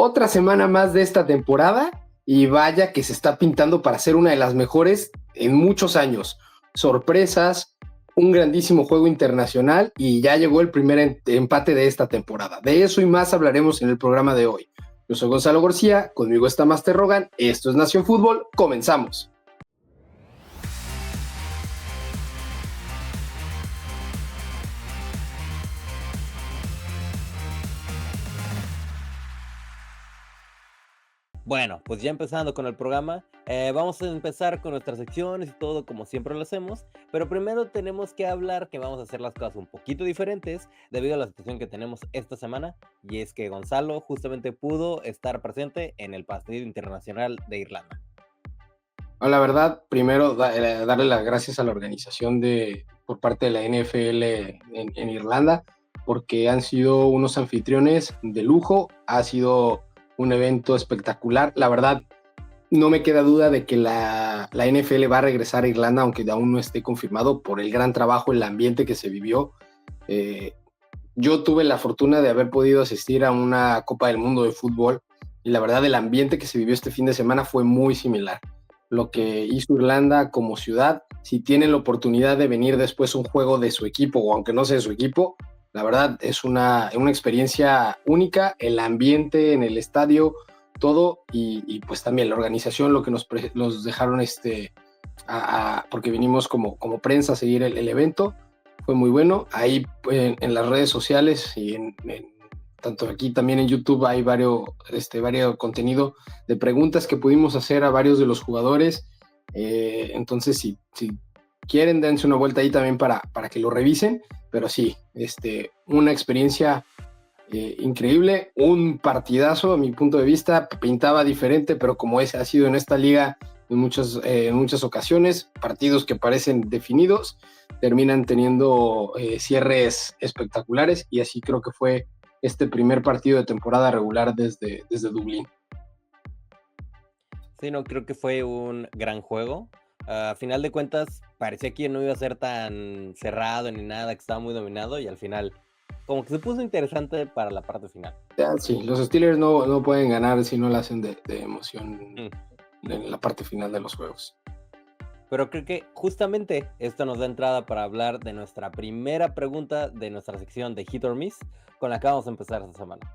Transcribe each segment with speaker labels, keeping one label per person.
Speaker 1: Otra semana más de esta temporada y vaya que se está pintando para ser una de las mejores en muchos años. Sorpresas, un grandísimo juego internacional y ya llegó el primer empate de esta temporada. De eso y más hablaremos en el programa de hoy. Yo soy Gonzalo García, conmigo está Master Rogan, esto es Nación Fútbol, comenzamos.
Speaker 2: Bueno, pues ya empezando con el programa, vamos a empezar con nuestras secciones y todo como siempre lo hacemos, pero primero tenemos que hablar que vamos a hacer las cosas un poquito diferentes debido a la situación que tenemos esta semana, y es que Gonzalo justamente pudo estar presente en el partido internacional de Irlanda.
Speaker 1: La verdad, primero darle las gracias a la organización por parte de la NFL en Irlanda, porque han sido unos anfitriones de lujo, ha sido un evento espectacular. La verdad, no me queda duda de que la NFL va a regresar a Irlanda, aunque aún no esté confirmado, por el gran trabajo, el ambiente que se vivió. Yo tuve la fortuna de haber podido asistir a una Copa del Mundo de fútbol y la verdad el ambiente que se vivió este fin de semana fue muy similar. Lo que hizo Irlanda como ciudad, si tienen la oportunidad de venir después a un juego de su equipo o aunque no sea de su equipo, la verdad es una experiencia única, el ambiente en el estadio, todo y pues también la organización, lo que nos dejaron porque vinimos como prensa a seguir el evento, fue muy bueno. Ahí en las redes sociales y tanto aquí también en YouTube hay varios contenido de preguntas que pudimos hacer a varios de los jugadores. Entonces, si quieren, dense una vuelta ahí también para que lo revisen. Pero sí, una experiencia increíble, un partidazo a mi punto de vista, pintaba diferente, pero como ha sido en esta liga en muchas ocasiones, partidos que parecen definidos, terminan teniendo cierres espectaculares y así creo que fue este primer partido de temporada regular desde Dublín.
Speaker 2: Sí, no, creo que fue un gran juego. A final de cuentas, parecía que no iba a ser tan cerrado ni nada, que estaba muy dominado y al final como que se puso interesante para la parte final.
Speaker 1: Sí, los Steelers no pueden ganar si no la hacen de emoción en la parte final de los juegos.
Speaker 2: Pero creo que justamente esto nos da entrada para hablar de nuestra primera pregunta de nuestra sección de Hit or Miss, con la que vamos a empezar esta semana.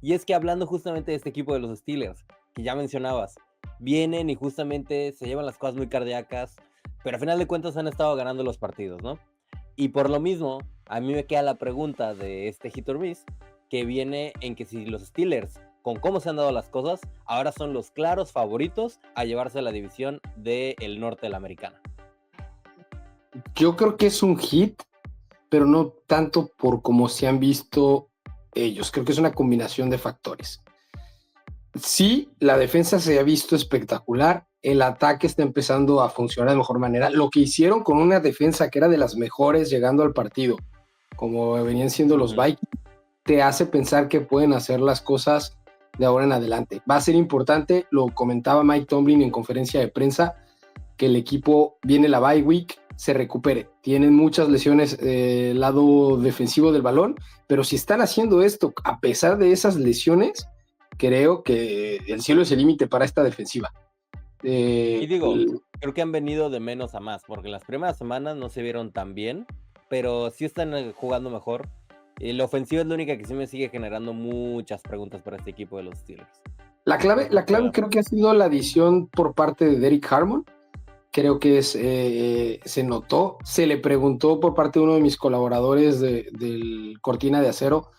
Speaker 2: Y es que hablando justamente de este equipo de los Steelers, que ya mencionabas, vienen y justamente se llevan las cosas muy cardíacas, pero a final de cuentas han estado ganando los partidos, ¿no? Y por lo mismo, a mí me queda la pregunta de este Hit or Miss, que viene en que si los Steelers, con cómo se han dado las cosas, ahora son los claros favoritos a llevarse a la división del norte de la americana.
Speaker 1: Yo creo que es un hit, pero no tanto por cómo se han visto ellos. Creo que es una combinación de factores. Sí, la defensa se ha visto espectacular, el ataque está empezando a funcionar de mejor manera. Lo que hicieron con una defensa que era de las mejores llegando al partido, como venían siendo los Vikings, te hace pensar que pueden hacer las cosas de ahora en adelante. Va a ser importante, lo comentaba Mike Tomlin en conferencia de prensa, que el equipo viene la bye week, se recupere. Tienen muchas lesiones del lado defensivo del balón, pero si están haciendo esto a pesar de esas lesiones, creo que el cielo es el límite para esta defensiva.
Speaker 2: Y digo, creo que han venido de menos a más, porque las primeras semanas no se vieron tan bien, pero sí están jugando mejor. Y la ofensiva es la única que sí me sigue generando muchas preguntas para este equipo de los Steelers.
Speaker 1: La clave creo que ha sido la adición por parte de Derek Harmon. Creo que se notó, se le preguntó por parte de uno de mis colaboradores del Cortina de Acero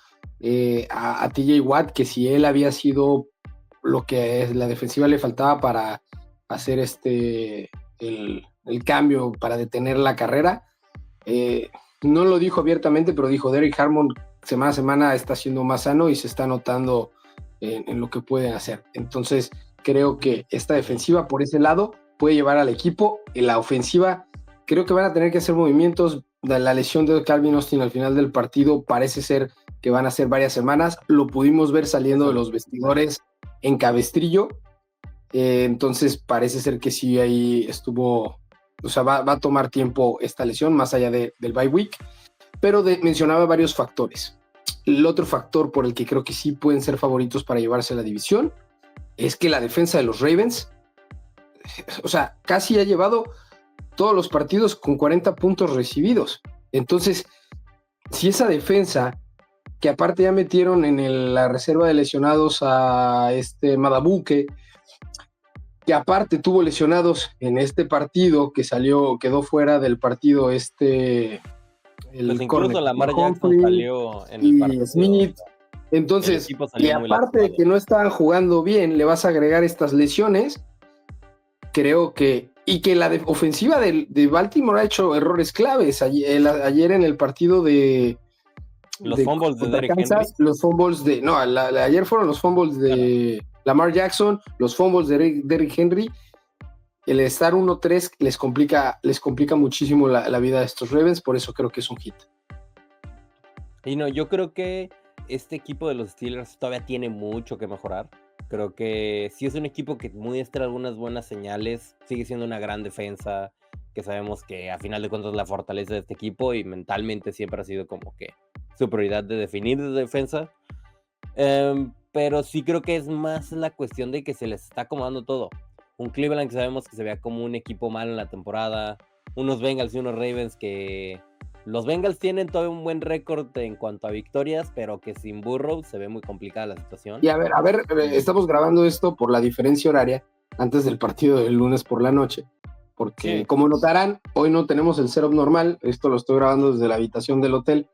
Speaker 1: a TJ Watt que si él había sido lo que la defensiva le faltaba para hacer el cambio, para detener la carrera. No lo dijo abiertamente, pero dijo Derek Harmon semana a semana está siendo más sano y se está notando en lo que pueden hacer. Entonces creo que esta defensiva por ese lado puede llevar al equipo. En la ofensiva creo que van a tener que hacer movimientos. La lesión de Calvin Austin al final del partido parece ser que van a ser varias semanas. Lo pudimos ver saliendo de los vestidores en Cabestrillo. Entonces parece ser que sí ahí estuvo, o sea, va a tomar tiempo esta lesión más allá del bye week, pero mencionaba varios factores. El otro factor por el que creo que sí pueden ser favoritos para llevarse la división es que la defensa de los Ravens, o sea, casi ha llevado todos los partidos con 40 puntos recibidos. Entonces, si esa defensa, que aparte ya metieron en la reserva de lesionados a Madabuke, que aparte tuvo lesionados en este partido, que quedó fuera del partido
Speaker 2: Pues incluso Lamar Jackson salió en el partido.
Speaker 1: Smith. Entonces, y aparte de que no estaban jugando bien, le vas a agregar estas lesiones. Creo que la ofensiva de Baltimore ha hecho errores claves. Ayer en el partido de
Speaker 2: los fumbles de Derrick Henry.
Speaker 1: Los fumbles ayer fueron los fumbles de Lamar Jackson, los fumbles de Derrick Henry. El estar 1-3 les complica muchísimo la vida de estos Ravens, por eso creo que es un hit.
Speaker 2: Y no, yo creo que este equipo de los Steelers todavía tiene mucho que mejorar. Creo que sí es un equipo que muestra algunas buenas señales, sigue siendo una gran defensa, que sabemos que a final de cuentas la fortaleza de este equipo y mentalmente siempre ha sido como que su prioridad de definir de defensa. Pero sí creo que es más la cuestión de que se les está acomodando todo. Un Cleveland que sabemos que se vea como un equipo malo en la temporada, unos Bengals y unos Ravens que... Los Bengals tienen todavía un buen récord en cuanto a victorias, pero que sin Burrow se ve muy complicada la situación.
Speaker 1: Y a ver, estamos grabando esto por la diferencia horaria antes del partido del lunes por la noche, porque como notarán, hoy no tenemos el setup normal, esto lo estoy grabando desde la habitación del hotel,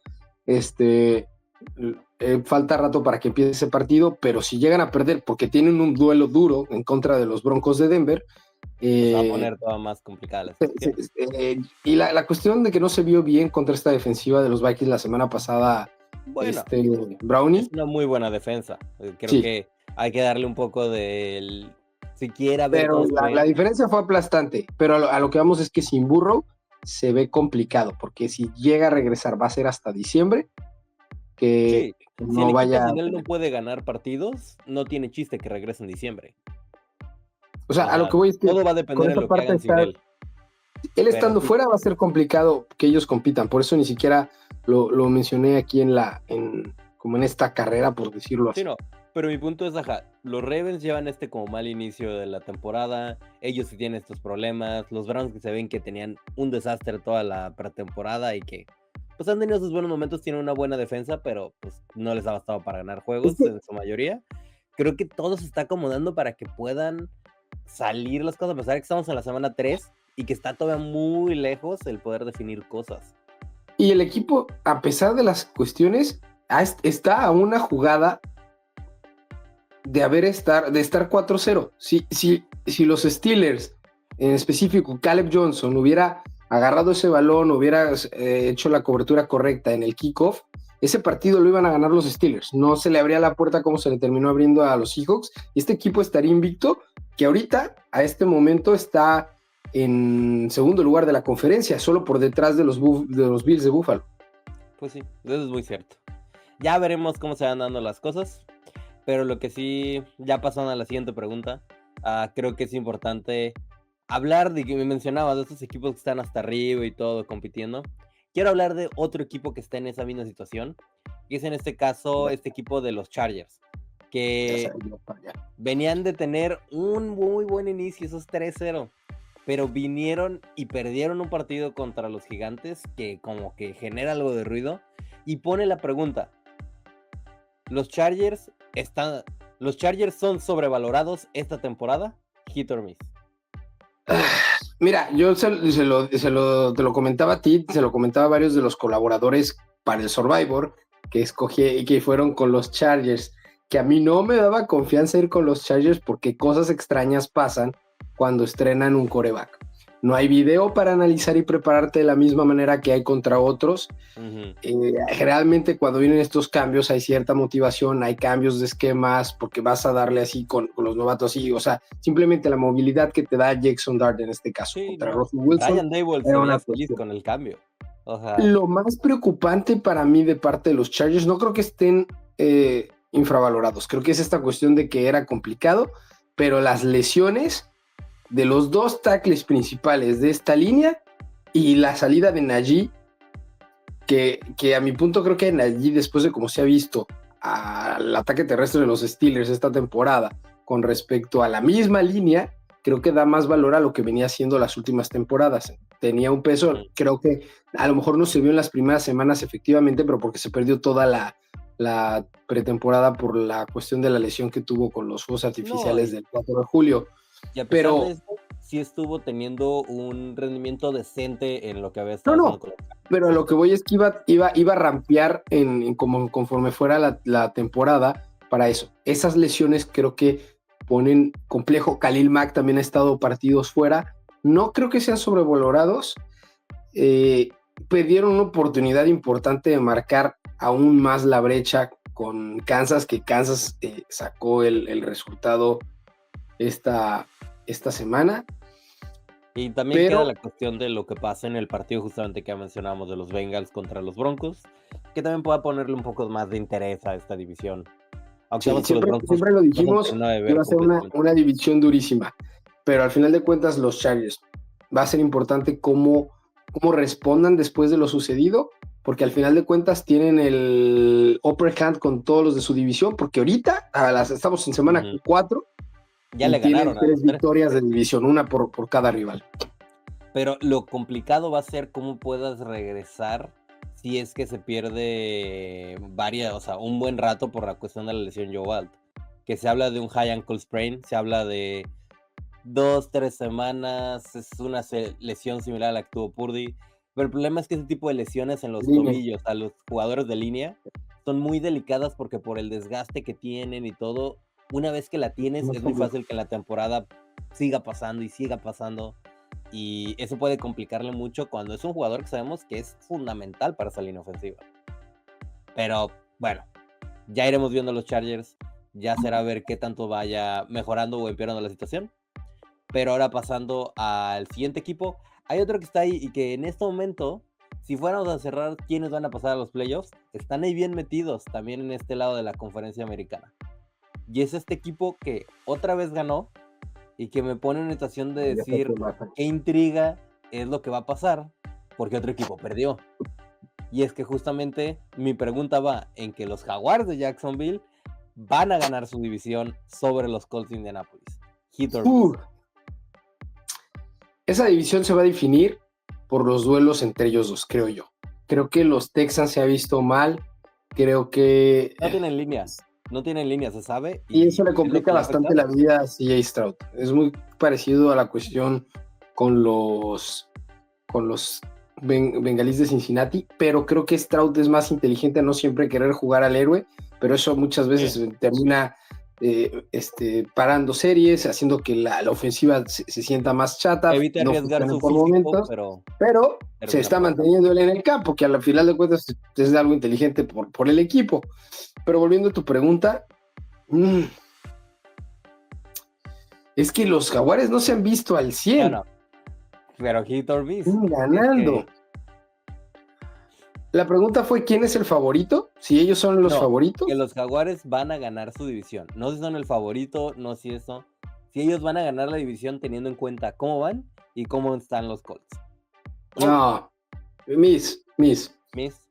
Speaker 1: falta rato para que empiece ese partido, pero si llegan a perder, porque tienen un duelo duro en contra de los Broncos de Denver,
Speaker 2: va a poner todo más complicada la situación.
Speaker 1: Y la cuestión de que no se vio bien contra esta defensiva de los Vikings la semana pasada, Brownie.
Speaker 2: Es una muy buena defensa. Creo que hay que darle un poco del... Siquiera ver.
Speaker 1: Pero la diferencia fue aplastante. Pero a lo que vamos es que sin Burrow se ve complicado, porque si llega a regresar va a ser hasta diciembre. Que no
Speaker 2: si
Speaker 1: vaya.
Speaker 2: Si él no puede ganar partidos, no tiene chiste que regrese en diciembre.
Speaker 1: O sea, a lo que voy es que
Speaker 2: todo va a depender de lo que hagan sin él.
Speaker 1: Él estando fuera va a ser complicado que ellos compitan. Por eso ni siquiera lo mencioné aquí como en esta carrera, por decirlo así.
Speaker 2: Sí, no. Pero mi punto es, los Ravens llevan como mal inicio de la temporada, ellos sí tienen estos problemas, los Browns que se ven que tenían un desastre toda la pretemporada y que pues han tenido sus buenos momentos, tienen una buena defensa, pero pues no les ha bastado para ganar juegos en su mayoría. Creo que todo se está acomodando para que puedan salir las cosas, a pesar de que estamos en la semana 3 y que está todavía muy lejos el poder definir cosas.
Speaker 1: Y el equipo, a pesar de las cuestiones, está a una jugada de estar 4-0. Si los Steelers, en específico Caleb Johnson, hubiera agarrado ese balón, hubiera hecho la cobertura correcta en el kickoff, ese partido lo iban a ganar los Steelers. No se le abría la puerta como se le terminó abriendo a los Seahawks. Y este equipo estaría invicto, que ahorita, a este momento, está en segundo lugar de la conferencia, solo por detrás de los Bills de Buffalo.
Speaker 2: Pues sí, eso es muy cierto. Ya veremos cómo se van dando las cosas. Pero lo que sí, ya pasando a la siguiente pregunta, creo que es importante hablar de que me mencionabas de estos equipos que están hasta arriba y todo compitiendo. Quiero hablar de otro equipo que está en esa misma situación, que es en este caso este equipo de los Chargers, que venían de tener un muy buen inicio, esos 3-0, pero vinieron y perdieron un partido contra los Gigantes que como que genera algo de ruido y pone la pregunta: ¿Los Chargers son sobrevalorados esta temporada? ¿Hit or miss?
Speaker 1: Mira, yo te lo comentaba a ti, se lo comentaba a varios de los colaboradores para el Survivor que escogí y que fueron con los Chargers, que a mí no me daba confianza ir con los Chargers porque cosas extrañas pasan cuando estrenan un quarterback. No hay video para analizar y prepararte de la misma manera que hay contra otros. Uh-huh. Generalmente cuando vienen estos cambios hay cierta motivación, hay cambios de esquemas, porque vas a darle así con los novatos así, o sea, simplemente la movilidad que te da Jackson Dart en este caso contra Russell Wilson.
Speaker 2: Ryan Daboll se veía feliz con el cambio. O sea...
Speaker 1: Lo más preocupante para mí de parte de los Chargers, no creo que estén infravalorados, creo que es esta cuestión de que era complicado, pero las lesiones de los dos tackles principales de esta línea y la salida de Najee, que a mi punto creo que allí, después de cómo se ha visto al ataque terrestre de los Steelers esta temporada con respecto a la misma línea, creo que da más valor a lo que venía haciendo las últimas temporadas. Tenía un peso, creo que a lo mejor no se vio en las primeras semanas efectivamente, pero porque se perdió toda la pretemporada por la cuestión de la lesión que tuvo con los fuegos artificiales del 4 de julio.
Speaker 2: Y a pesar
Speaker 1: Pero
Speaker 2: de eso, sí estuvo teniendo un rendimiento decente en lo que había estado haciendo con los Cardinals.
Speaker 1: Pero lo que voy es que iba a rampear conforme fuera la temporada para eso. Esas lesiones creo que ponen complejo. Khalil Mack también ha estado partidos fuera. No creo que sean sobrevalorados. Perdieron una oportunidad importante de marcar aún más la brecha con Kansas, que Kansas sacó el resultado esta semana.
Speaker 2: Y también queda la cuestión de lo que pasa en el partido justamente que mencionábamos de los Bengals contra los Broncos, que también pueda ponerle un poco más de interés a esta división.
Speaker 1: Aunque sí, siempre lo dijimos, que iba a ser una división durísima, pero al final de cuentas los Chargers va a ser importante cómo respondan después de lo sucedido, porque al final de cuentas tienen el upper hand con todos los de su división, porque ahorita estamos en semana 4,
Speaker 2: ya le ganaron.
Speaker 1: Tienen 3 victorias de división, una por cada rival.
Speaker 2: Pero lo complicado va a ser cómo puedas regresar si es que se pierde un buen rato por la cuestión de la lesión Joe Alt. Que se habla de un high ankle sprain, se habla de 2-3 semanas, es una lesión similar a la que tuvo Purdy. Pero el problema es que ese tipo de lesiones en los tobillos a los jugadores de línea son muy delicadas porque por el desgaste que tienen y todo, una vez que la tienes es muy fácil que en la temporada siga pasando y siga pasando. Y eso puede complicarle mucho cuando es un jugador que sabemos que es fundamental para esa línea ofensiva. Pero bueno, ya iremos viendo los Chargers. Ya será ver qué tanto vaya mejorando o empeorando la situación. Pero ahora pasando al siguiente equipo, hay otro que está ahí y que en este momento, si fuéramos a cerrar quiénes van a pasar a los playoffs, están ahí bien metidos también en este lado de la conferencia americana. Y es este equipo que otra vez ganó y que me pone en una situación de decir qué intriga es lo que va a pasar porque otro equipo perdió. Y es que justamente mi pregunta va en que los Jaguars de Jacksonville van a ganar su división sobre los Colts de Indianapolis.
Speaker 1: Esa división se va a definir por los duelos entre ellos dos, creo yo. Creo que los Texans se ha visto mal. Creo que
Speaker 2: no tienen líneas. No tienen línea, se sabe.
Speaker 1: Y eso le complica bastante la vida a CJ Stroud. Es muy parecido a la cuestión con los bengalíes de Cincinnati, pero creo que Stroud es más inteligente a no siempre querer jugar al héroe, pero eso muchas veces termina parando series, haciendo que la ofensiva se sienta más chata.
Speaker 2: Evita arriesgar su físico,
Speaker 1: pero se está manteniendo él en el campo, que al final de cuentas es algo inteligente por el equipo. Pero volviendo a tu pregunta, es que los Jaguares no se han visto al 100.
Speaker 2: No. Pero hit or miss.
Speaker 1: Ganando. La pregunta fue, ¿quién es el favorito? Si ellos son los favoritos.
Speaker 2: Que los Jaguares van a ganar su división. No si son el favorito, no si eso. Si ellos van a ganar la división teniendo en cuenta cómo van y cómo están los Colts.
Speaker 1: No, Miss.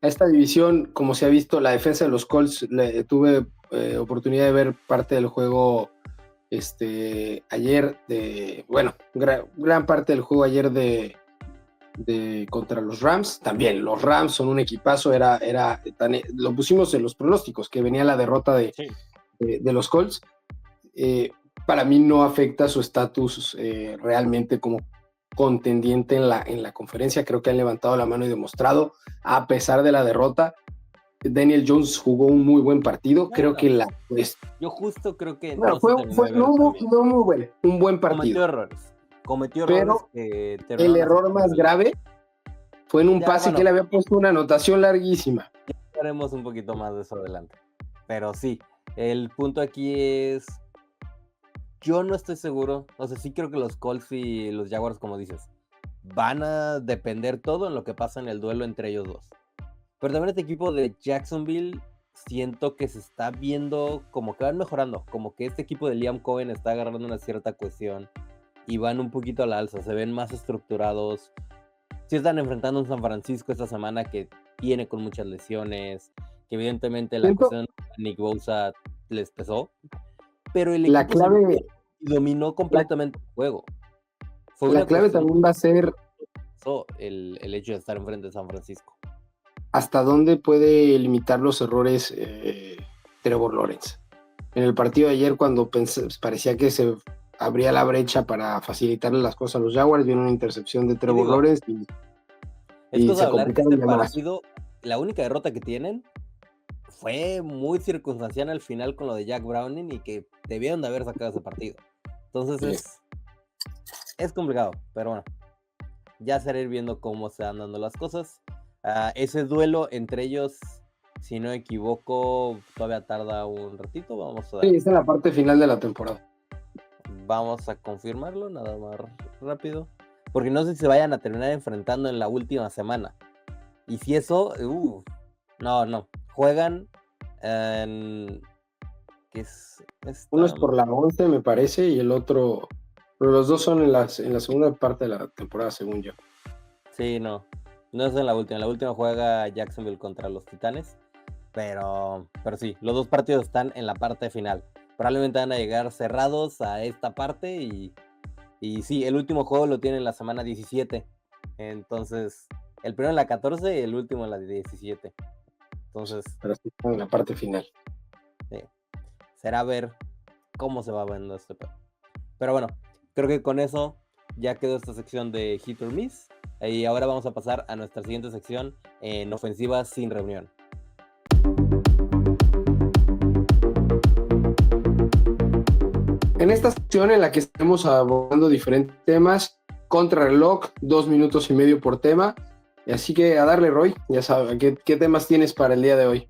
Speaker 1: Esta división, como se ha visto, la defensa de los Colts, tuve oportunidad de ver parte del juego ayer, gran parte del juego ayer de contra los Rams. También los Rams son un equipazo, lo pusimos en los pronósticos, que venía la derrota de los Colts. Para mí no afecta su estatus realmente como contendiente en la conferencia. Creo que han levantado la mano y demostrado, a pesar de la derrota, Daniel Jones jugó un muy buen partido. Creo que
Speaker 2: yo justo creo que
Speaker 1: fue un buen partido.
Speaker 2: Cometió
Speaker 1: errores, pero el error más grave fue en un pase que le había puesto una anotación larguísima.
Speaker 2: Ya haremos un poquito más de eso adelante. Pero sí, el punto aquí es, yo no estoy seguro, sí creo que los Colts y los Jaguars, como dices, van a depender todo en lo que pasa en el duelo entre ellos dos. Pero también este equipo de Jacksonville siento que se está viendo como que van mejorando, como que este equipo de Liam Cohen está agarrando una cierta cohesión y van un poquito a la alza, se ven más estructurados. Sí están enfrentando a un San Francisco esta semana que viene con muchas lesiones, que evidentemente la
Speaker 1: Siento
Speaker 2: cuestión de Nick Bosa les pesó, pero el
Speaker 1: la
Speaker 2: equipo se vio bien
Speaker 1: clave,
Speaker 2: y dominó
Speaker 1: la,
Speaker 2: completamente el juego. Fue
Speaker 1: la
Speaker 2: una
Speaker 1: clave
Speaker 2: cuestión
Speaker 1: también va a ser
Speaker 2: el hecho de estar enfrente de San Francisco.
Speaker 1: hasta dónde puede limitar los errores Trevor Lawrence. En el partido de ayer, cuando parecía que se abría la brecha para facilitarle las cosas a los Jaguars, viene una intercepción de
Speaker 2: Y
Speaker 1: Trevor
Speaker 2: digo,
Speaker 1: Lawrence
Speaker 2: es
Speaker 1: y
Speaker 2: cosa de
Speaker 1: se
Speaker 2: hablar que
Speaker 1: complicaron
Speaker 2: este
Speaker 1: de más.
Speaker 2: partido, la única derrota que tienen fue muy circunstancial al final con lo de Jack Browning y que debieron de haber sacado ese partido. Entonces
Speaker 1: Sí.
Speaker 2: es complicado, pero bueno, ya será ir viendo cómo se van dando las cosas. Ese duelo entre ellos, si no me equivoco, todavía tarda un ratito.
Speaker 1: Sí, está en la parte final de la temporada.
Speaker 2: Vamos a confirmarlo nada más rápido. Porque no sé si se vayan a terminar enfrentando en la última semana. Y si eso, no. Juegan en... ¿Qué es
Speaker 1: Uno
Speaker 2: esta?
Speaker 1: es por la 11, me parece, y el otro, pero los dos son en la segunda parte de la temporada, según yo.
Speaker 2: Sí, no. No es en la última. En la última juega Jacksonville contra los Titanes. Pero sí, los dos partidos están en la parte final. Probablemente van a llegar cerrados a esta parte y sí, el último juego lo tienen la semana 17. Entonces, el primero en la 14 y el último en la 17. Entonces,
Speaker 1: Pero sí están en la parte final.
Speaker 2: sí, será ver cómo se va viendo este pedo. Pero bueno, creo que con eso ya quedó esta sección de Hit or Miss. Y ahora vamos a pasar a nuestra siguiente sección en ofensivas sin reunión.
Speaker 1: En esta sección en la que estamos abordando diferentes temas, contrarreloj, 2 minutos y medio por tema. Y así que a darle, Roy, ya sabes, ¿qué temas tienes para el día de hoy?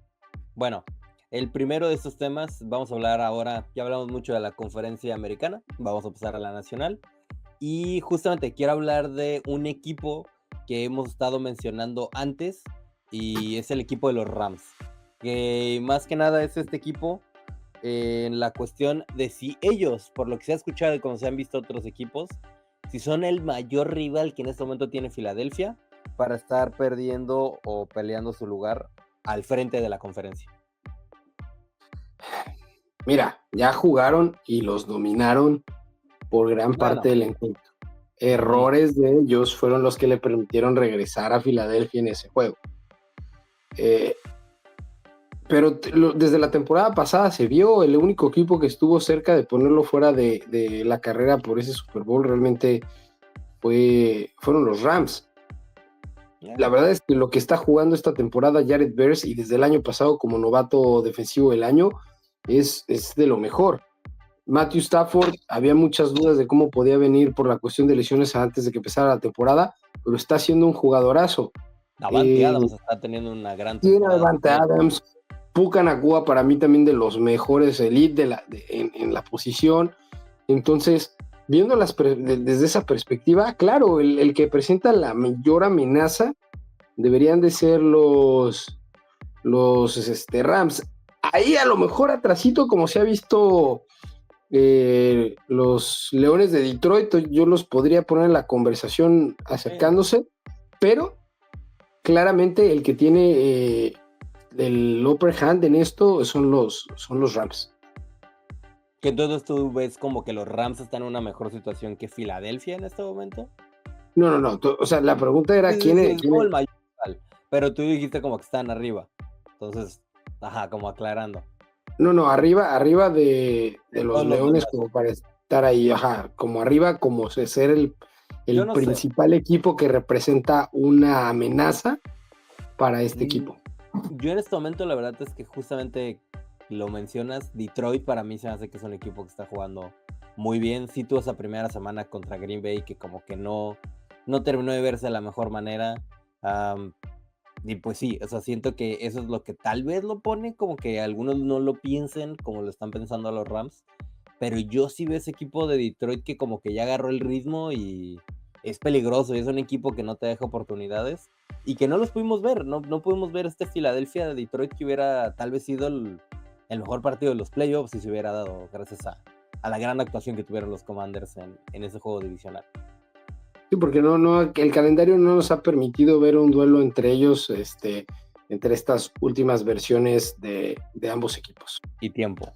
Speaker 2: Bueno, el primero de estos temas, vamos a hablar ahora, ya hablamos mucho de la conferencia americana, vamos a pasar a la nacional. Y justamente quiero hablar de un equipo que hemos estado mencionando antes y es el equipo de los Rams. Que más que nada es este equipo en la cuestión de si ellos, por lo que se ha escuchado y como se han visto otros equipos, si son el mayor rival que en este momento tiene Filadelfia para estar perdiendo o peleando su lugar al frente de la conferencia.
Speaker 1: Mira, ya jugaron y los dominaron por gran parte del encuentro. Errores de ellos fueron los que le permitieron regresar a Filadelfia en ese juego. Pero desde la temporada pasada se vio, el único equipo que estuvo cerca de ponerlo fuera de la carrera por ese Super Bowl realmente fueron los Rams. La verdad es que lo que está jugando esta temporada Jared Verse y desde el año pasado como novato defensivo del año es de lo mejor. Matthew Stafford, había muchas dudas de cómo podía venir por la cuestión de lesiones antes de que empezara la temporada, pero está siendo un jugadorazo.
Speaker 2: Davante Adams está teniendo una gran
Speaker 1: Tiene
Speaker 2: temporada.
Speaker 1: Davante Adams, Puka Nacua para mí también de los mejores elite en la posición. Entonces, viendo desde esa perspectiva, claro, el que presenta la mayor amenaza deberían de ser los Rams. Ahí a lo mejor atrasito, como se ha visto los Leones de Detroit, yo los podría poner en la conversación acercándose, pero claramente el que tiene el upper hand en esto son los Rams.
Speaker 2: Que entonces tú ves como que los Rams están en una mejor situación que Filadelfia en este momento.
Speaker 1: No. O sea, la pregunta era quién es
Speaker 2: el mayor, pero tú dijiste como que están arriba. Entonces, como aclarando.
Speaker 1: No, arriba de los Leones como para estar ahí, como arriba, como ser el principal equipo que representa una amenaza para este equipo.
Speaker 2: Yo en este momento la verdad es que justamente lo mencionas, Detroit para mí se me hace que es un equipo que está jugando muy bien. Sí tuvo esa primera semana contra Green Bay que como que no terminó de verse de la mejor manera. Y pues sí, o sea, siento que eso es lo que tal vez lo pone, como que algunos no lo piensen como lo están pensando a los Rams, pero yo sí veo ese equipo de Detroit que como que ya agarró el ritmo y es peligroso, y es un equipo que no te deja oportunidades y que no los pudimos ver, no pudimos ver este Filadelfia de Detroit que hubiera tal vez sido el mejor partido de los playoffs si se hubiera dado gracias a la gran actuación que tuvieron los Commanders en ese juego divisional.
Speaker 1: Sí, porque el calendario no nos ha permitido ver un duelo entre ellos entre estas últimas versiones de ambos equipos.
Speaker 2: Y tiempo.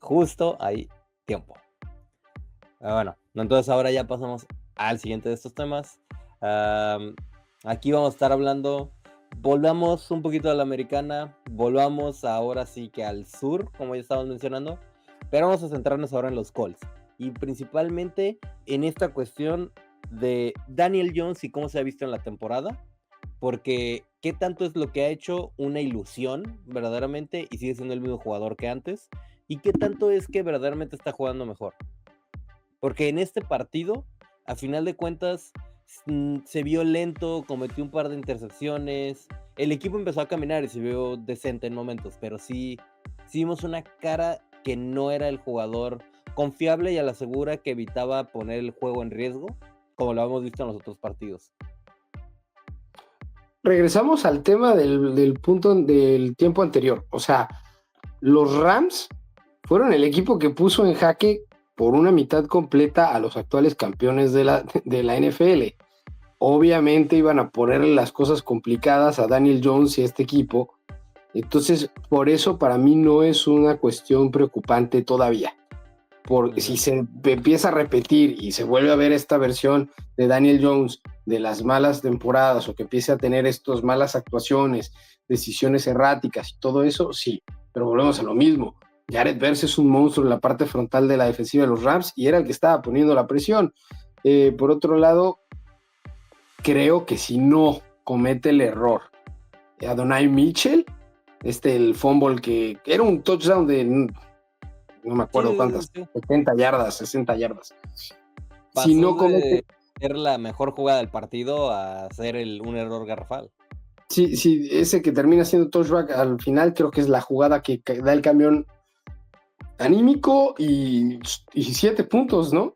Speaker 2: Justo ahí, tiempo. Bueno, entonces ahora ya pasamos al siguiente de estos temas. Aquí vamos a estar hablando, volvamos un poquito a la americana, volvamos ahora sí que al sur, como ya estábamos mencionando, pero vamos a centrarnos ahora en los Colts. Y principalmente en esta cuestión de Daniel Jones y cómo se ha visto en la temporada, porque qué tanto es lo que ha hecho una ilusión verdaderamente y sigue siendo el mismo jugador que antes, y qué tanto es que verdaderamente está jugando mejor. Porque en este partido, a final de cuentas, se vio lento, cometió un par de intercepciones, el equipo empezó a caminar y se vio decente en momentos, pero sí vimos una cara que no era el jugador confiable y a la segura que evitaba poner el juego en riesgo, como lo hemos visto en los otros partidos.
Speaker 1: Regresamos al tema del punto del tiempo anterior. O sea, los Rams fueron el equipo que puso en jaque por una mitad completa a los actuales campeones de la NFL. Obviamente iban a ponerle las cosas complicadas a Daniel Jones y a este equipo. Entonces, por eso para mí no es una cuestión preocupante todavía. Porque si se empieza a repetir y se vuelve a ver esta versión de Daniel Jones de las malas temporadas, o que empiece a tener estas malas actuaciones, decisiones erráticas y todo eso, sí, pero volvemos a lo mismo. Jared Verse es un monstruo en la parte frontal de la defensiva de los Rams y era el que estaba poniendo la presión. Por otro lado, creo que si no comete el error Adonai Mitchell, el fumble que era un touchdown de no me acuerdo cuántas, 70 yardas, 60 yardas.
Speaker 2: Pasó si no comete... de ser la mejor jugada del partido a ser un error garrafal.
Speaker 1: Sí, ese que termina siendo touchback al final creo que es la jugada que da el camión anímico y 7 puntos, ¿no?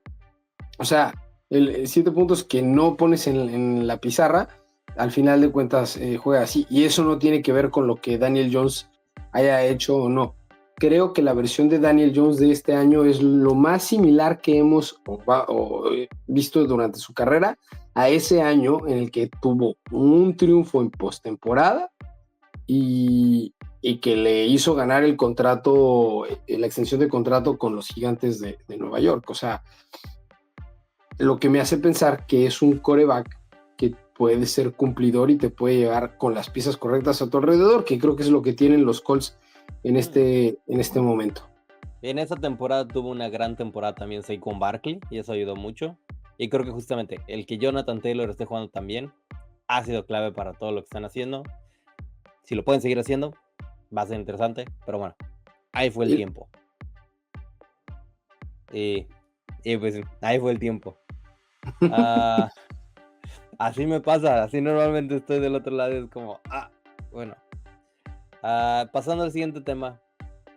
Speaker 1: O sea, 7 puntos que no pones en la pizarra, al final de cuentas juega así, y eso no tiene que ver con lo que Daniel Jones haya hecho o no. Creo que la versión de Daniel Jones de este año es lo más similar que hemos visto durante su carrera a ese año en el que tuvo un triunfo en postemporada y que le hizo ganar el contrato, la extensión de contrato con los Gigantes de Nueva York. O sea, lo que me hace pensar que es un quarterback que puede ser cumplidor y te puede llevar con las piezas correctas a tu alrededor, que creo que es lo que tienen los Colts en este momento.
Speaker 2: En esa temporada tuvo una gran temporada también Saquon Barkley y eso ayudó mucho. Y creo que justamente el que Jonathan Taylor esté jugando también ha sido clave para todo lo que están haciendo. Si lo pueden seguir haciendo, va a ser interesante. Pero bueno, ahí fue el tiempo. Y pues ahí fue el tiempo. Así me pasa, así normalmente estoy del otro lado. Es como, bueno. Pasando al siguiente tema,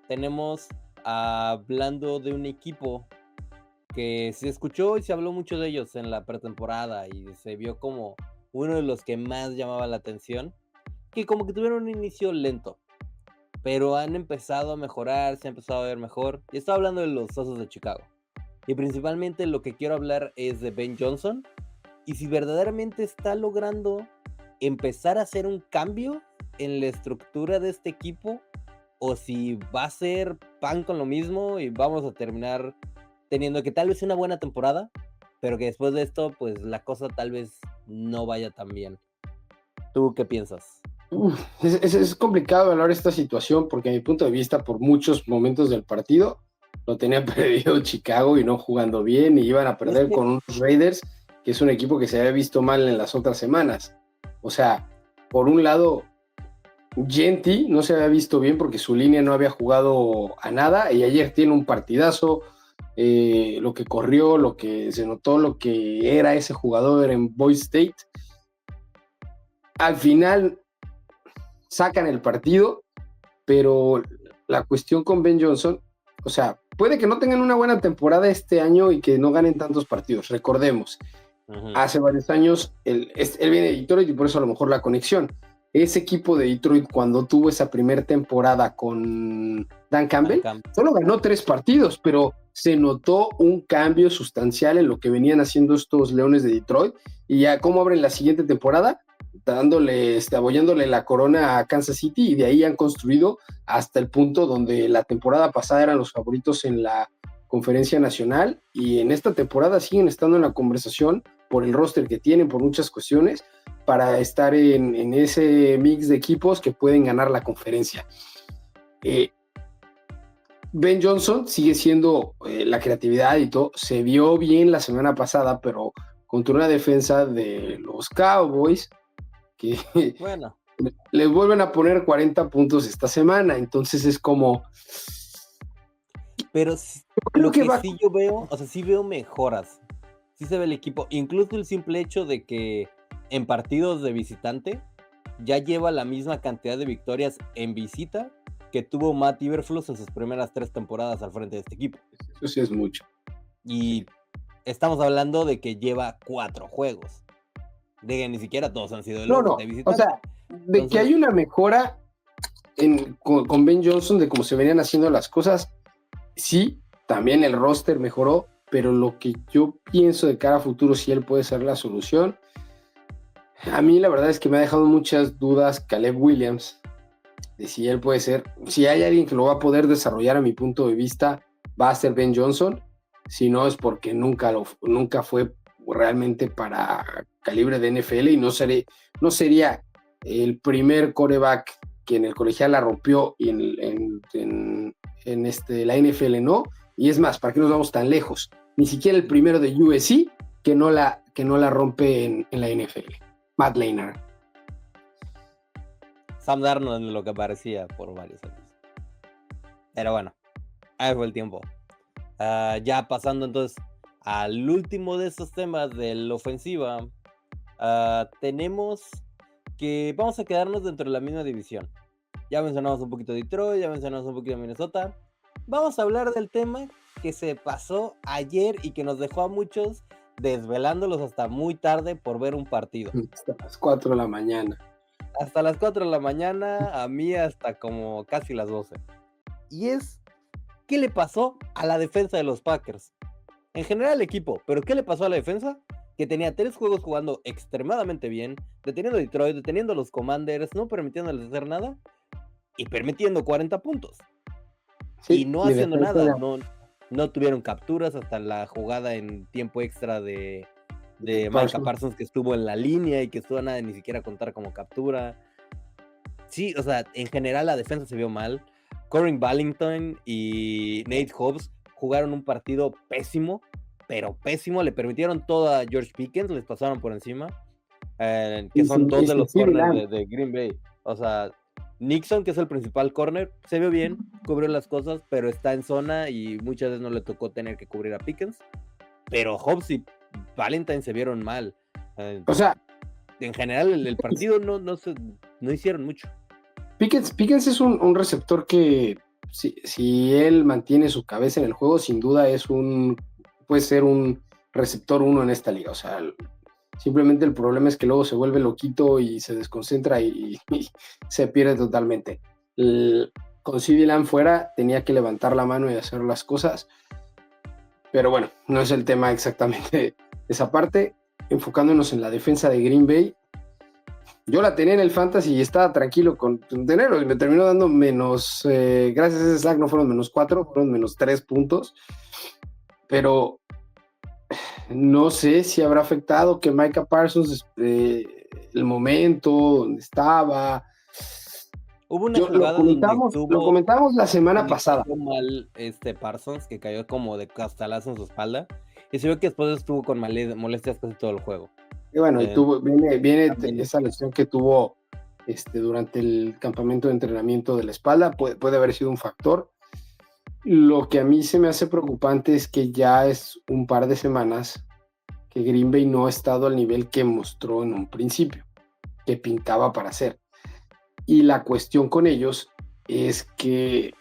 Speaker 2: tenemos hablando de un equipo que se escuchó y se habló mucho de ellos en la pretemporada y se vio como uno de los que más llamaba la atención, que como que tuvieron un inicio lento, pero han empezado a mejorar, se ha empezado a ver mejor, y estoy hablando de los Osos de Chicago, y principalmente lo que quiero hablar es de Ben Johnson, y si verdaderamente está logrando empezar a hacer un cambio en la estructura de este equipo, o si va a ser pan con lo mismo y vamos a terminar teniendo que tal vez una buena temporada, pero que después de esto pues la cosa tal vez no vaya tan bien. ¿Tú qué piensas?
Speaker 1: Es complicado hablar de esta situación porque a mi punto de vista por muchos momentos del partido lo tenía perdido Chicago y no jugando bien, y iban a perder con unos Raiders que es un equipo que se había visto mal en las otras semanas. O sea, por un lado Genti no se había visto bien porque su línea no había jugado a nada, y ayer tiene un partidazo. Lo que corrió, lo que se notó, lo que era ese jugador en Boise State. Al final sacan el partido, pero la cuestión con Ben Johnson, o sea, puede que no tengan una buena temporada este año y que no ganen tantos partidos. Recordemos, hace varios años él viene de Detroit y por eso a lo mejor la conexión. Ese equipo de Detroit, cuando tuvo esa primera temporada con Dan Campbell, solo ganó 3 partidos, pero se notó un cambio sustancial en lo que venían haciendo estos Leones de Detroit, y ya cómo abren la siguiente temporada, apoyándole la corona a Kansas City, y de ahí han construido hasta el punto donde la temporada pasada eran los favoritos en la conferencia nacional, y en esta temporada siguen estando en la conversación por el roster que tienen, por muchas cuestiones, para estar en ese mix de equipos que pueden ganar la conferencia. Ben Johnson sigue siendo la creatividad y todo, se vio bien la semana pasada, pero contra una defensa de los Cowboys que
Speaker 2: Bueno,
Speaker 1: les vuelven a poner 40 puntos esta semana, entonces es como...
Speaker 2: pero
Speaker 1: creo
Speaker 2: lo que
Speaker 1: va...
Speaker 2: sí yo veo, o sea, sí veo mejoras. Sí se ve el equipo, incluso el simple hecho de que en partidos de visitante ya lleva la misma cantidad de victorias en visita que tuvo Matt Eberflus en sus primeras 3 temporadas al frente de este equipo.
Speaker 1: Eso sí es mucho.
Speaker 2: Y estamos hablando de que lleva 4 juegos. De que ni siquiera todos han sido de visitante.
Speaker 1: O sea, entonces, que hay una mejora con Ben Johnson de cómo se venían haciendo las cosas, sí, también el roster mejoró, pero lo que yo pienso de cara a futuro, si él puede ser la solución, a mí la verdad es que me ha dejado muchas dudas Caleb Williams, de si él puede ser, si hay alguien que lo va a poder desarrollar a mi punto de vista, va a ser Ben Johnson, si no es porque nunca fue realmente para calibre de NFL, y no sería el primer quarterback que en el colegial la rompió y en la NFL no, y es más, ¿para qué nos vamos tan lejos? Ni siquiera el primero de USC que no la rompe en la NFL, Matt Leinart.
Speaker 2: Sam Darnold en lo que parecía por varios años. Pero bueno, ahí fue el tiempo. Ya pasando entonces al último de estos temas de la ofensiva, tenemos que vamos a quedarnos dentro de la misma división. Ya mencionamos un poquito de Detroit, ya mencionamos un poquito de Minnesota. Vamos a hablar del tema que se pasó ayer y que nos dejó a muchos desvelándolos hasta muy tarde por ver un partido.
Speaker 1: Hasta las 4 de la mañana.
Speaker 2: Hasta las 4 de la mañana, a mí hasta como casi las 12. Y es, ¿qué le pasó a la defensa de los Packers? En general al equipo, pero ¿qué le pasó a la defensa? Que tenía 3 juegos jugando extremadamente bien, deteniendo a Detroit, deteniendo a los Commanders, no permitiéndoles hacer nada, y permitiendo 40 puntos. Sí, y no haciendo nada, no tuvieron capturas hasta la jugada en tiempo extra de Micah Parsons, que estuvo en la línea y que estuvo a nada de ni siquiera contar como captura. Sí, o sea, en general la defensa se vio mal. Corey Ballington y Nate Hobbs jugaron un partido pésimo, pero pésimo. Le permitieron todo a George Pickens, les pasaron por encima, que son dos de los corners de Green Bay. O sea, Nixon, que es el principal corner, se vio bien, cubrió las cosas, pero está en zona y muchas veces no le tocó tener que cubrir a Pickens. Pero Hobbs y Valentine se vieron mal.
Speaker 1: O sea,
Speaker 2: en general el partido no hicieron mucho.
Speaker 1: Pickens es un receptor que si él mantiene su cabeza en el juego, sin duda puede ser un receptor 1 en esta liga. O sea, simplemente el problema es que luego se vuelve loquito y se desconcentra y se pierde totalmente. Con CeeDee Lamb fuera, tenía que levantar la mano y hacer las cosas. Pero bueno, no es el tema exactamente esa parte. Enfocándonos en la defensa de Green Bay, yo la tenía en el fantasy y estaba tranquilo con tenerlo, y me terminó dando menos, gracias a ese sack no fueron -4, fueron -3 puntos, pero no sé si habrá afectado que Micah Parsons, el momento donde estaba.
Speaker 2: Hubo una jugada
Speaker 1: lo comentamos la semana pasada.
Speaker 2: Mal Parsons, que cayó como de castalazo en su espalda, y se ve que después estuvo con molestias casi todo el juego.
Speaker 1: Y bueno, viene esa lesión que tuvo durante el campamento de entrenamiento de la espalda, puede haber sido un factor. Lo que a mí se me hace preocupante es que ya es un par de semanas que Green Bay no ha estado al nivel que mostró en un principio, que pintaba para ser. Y la cuestión con ellos es que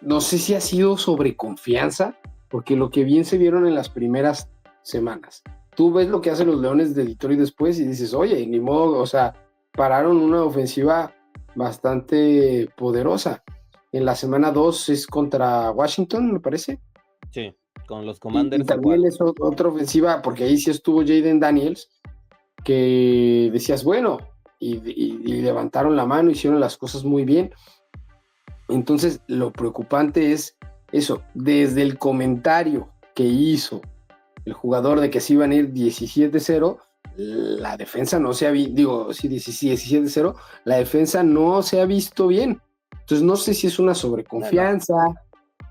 Speaker 1: no sé si ha sido sobreconfianza, porque lo que bien se vieron en las primeras semanas. Tú ves lo que hacen los Leones de Detroit después y dices, oye, ni modo, o sea, pararon una ofensiva bastante poderosa. En la semana 2 es contra Washington, me parece.
Speaker 2: Sí, con los Commanders.
Speaker 1: Y también es otra ofensiva, porque ahí sí estuvo Jaden Daniels, que decías, bueno, y levantaron la mano, hicieron las cosas muy bien. Entonces, lo preocupante es eso, desde el comentario que hizo el jugador de que se iban a ir 17-0, la defensa no se ha visto, digo, sí, 17-0, la defensa no se ha visto bien. Entonces, no sé si es una sobreconfianza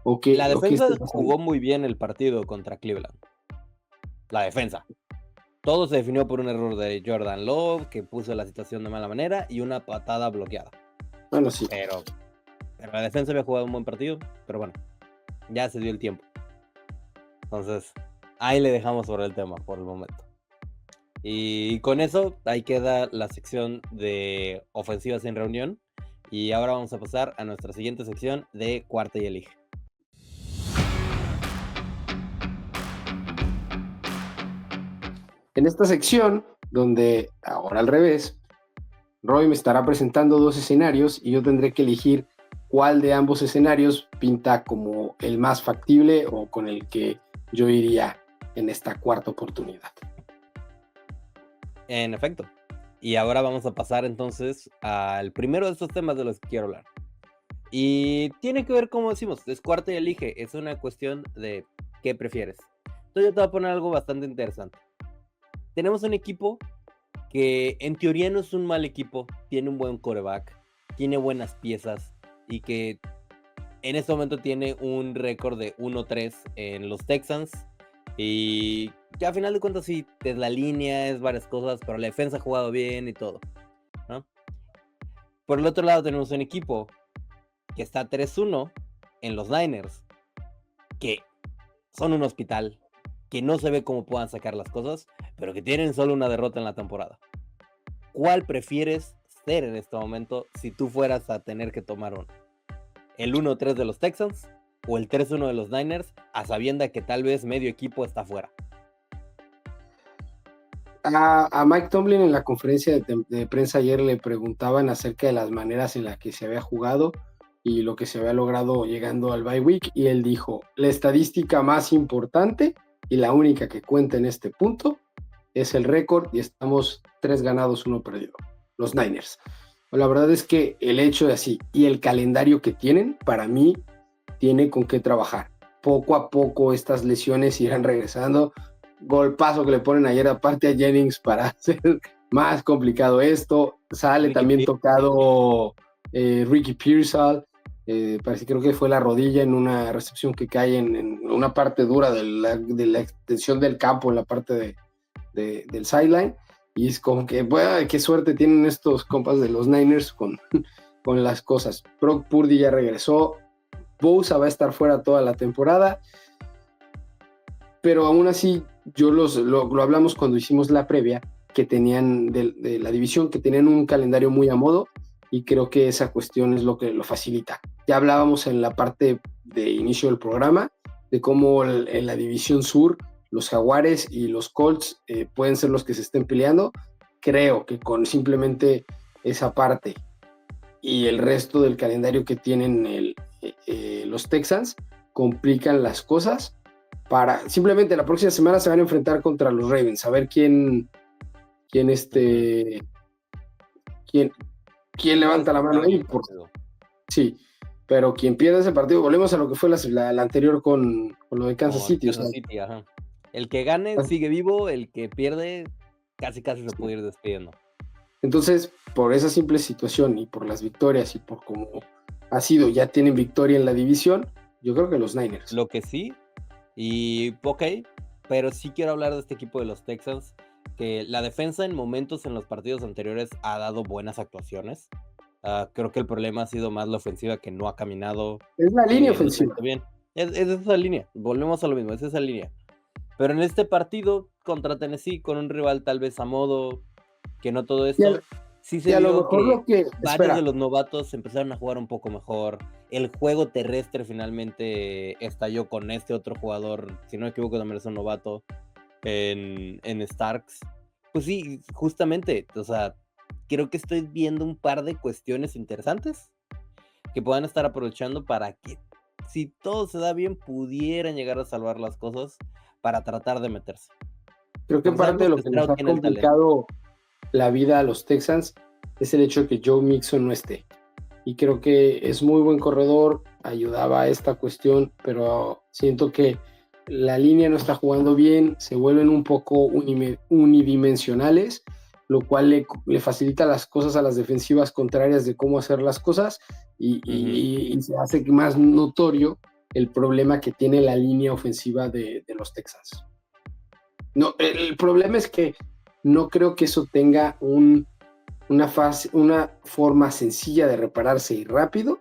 Speaker 1: o qué.
Speaker 2: La
Speaker 1: o qué
Speaker 2: defensa
Speaker 1: está pasando.
Speaker 2: jugó muy bien el partido contra Cleveland. La defensa. Todo se definió por un error de Jordan Love, que puso la situación de mala manera, y una patada bloqueada.
Speaker 1: Bueno, sí.
Speaker 2: Pero la defensa había jugado un buen partido, pero bueno, ya se dio el tiempo. Entonces, ahí le dejamos sobre el tema por el momento. Y con eso, ahí queda la sección de ofensivas en reunión. Y ahora vamos a pasar a nuestra siguiente sección de cuarta y elige.
Speaker 1: En esta sección, donde ahora al revés, Roy me estará presentando 2 escenarios y yo tendré que elegir cuál de ambos escenarios pinta como el más factible o con el que yo iría en esta cuarta oportunidad.
Speaker 2: En efecto. Y ahora vamos a pasar entonces al primero de estos temas de los que quiero hablar. Y tiene que ver, como decimos, es cuarta y elige. Es una cuestión de qué prefieres. Entonces yo te voy a poner algo bastante interesante. Tenemos un equipo que en teoría no es un mal equipo, tiene un buen quarterback, tiene buenas piezas y que en este momento tiene un récord de 1-3 en los Texans. Y que a final de cuentas sí, es la línea, es varias cosas, pero la defensa ha jugado bien y todo, ¿no? Por el otro lado tenemos un equipo que está 3-1 en los Niners, que son un hospital, que no se ve cómo puedan sacar las cosas, pero que tienen solo una derrota en la temporada. ¿Cuál prefieres ser en este momento si tú fueras a tener que tomar uno? ¿El 1-3 de los Texans o el 3-1 de los Niners, a sabienda que tal vez medio equipo está fuera?
Speaker 1: A Mike Tomlin en la conferencia de prensa ayer le preguntaban acerca de las maneras en las que se había jugado y lo que se había logrado llegando al bye week, y él dijo, la estadística más importante y la única que cuenta en este punto es el récord, y estamos 3 ganados, 1 perdido, los Niners. La verdad es que el hecho de así y el calendario que tienen, para mí, tiene con qué trabajar. Poco a poco estas lesiones irán regresando. Golpazo que le ponen ayer aparte a Jennings para hacer más complicado esto. Sale
Speaker 2: Ricky
Speaker 1: también
Speaker 2: Pierce.
Speaker 1: tocado Ricky Pearsall. Parece, creo que fue la rodilla en una recepción que cae en una parte dura de la extensión del campo, en la parte del sideline. Y es como que, bueno, qué suerte tienen estos compas de los Niners con las cosas. Brock Purdy ya regresó. Bosa va a estar fuera toda la temporada. Pero aún así, lo hablamos cuando hicimos la previa, que tenían de la división, que tenían un calendario muy a modo, y creo que esa cuestión es lo que lo facilita. Ya hablábamos en la parte de inicio del programa de cómo en la división sur los Jaguares y los Colts pueden ser los que se estén peleando. Creo que con simplemente esa parte y el resto del calendario que tienen los Texans complican las cosas. Para simplemente la próxima semana se van a enfrentar contra los Ravens, a ver quién levanta la mano ahí. Sí, pero quien pierda ese partido, volvemos a lo que fue la anterior con lo de Kansas City.
Speaker 2: Kansas City, ajá. El que gane sigue vivo, el que pierde casi se puede ir despidiendo.
Speaker 1: Entonces, por esa simple situación y por las victorias y por cómo ha sido, ya tienen victoria en la división, yo creo que los Niners.
Speaker 2: Lo que sí, y ok, pero sí quiero hablar de este equipo de los Texans, que la defensa en momentos en los partidos anteriores ha dado buenas actuaciones. Creo que el problema ha sido más la ofensiva, que no ha caminado.
Speaker 1: Es la línea ofensiva.
Speaker 2: Bien. Es esa línea, volvemos a lo mismo, es esa línea. Pero en este partido contra Tennessee, con un rival tal vez a modo, que no todo esto, sí se vio que varios de los novatos empezaron a jugar un poco mejor. El juego terrestre finalmente estalló con este otro jugador, si no me equivoco también es un novato, en Starks. Pues sí, justamente, o sea, creo que estoy viendo un par de cuestiones interesantes que puedan estar aprovechando para que, si todo se da bien, pudieran llegar a salvar las cosas para tratar de meterse.
Speaker 1: Creo que parte de lo que les ha complicado la vida a los Texans es el hecho de que Joe Mixon no esté. Y creo que es muy buen corredor, ayudaba a esta cuestión, pero siento que la línea no está jugando bien, se vuelven un poco unidimensionales, lo cual le facilita las cosas a las defensivas contrarias de cómo hacer las cosas y se hace más notorio el problema que tiene la línea ofensiva de los Texans. No, el problema es que no creo que eso tenga una forma sencilla de repararse y rápido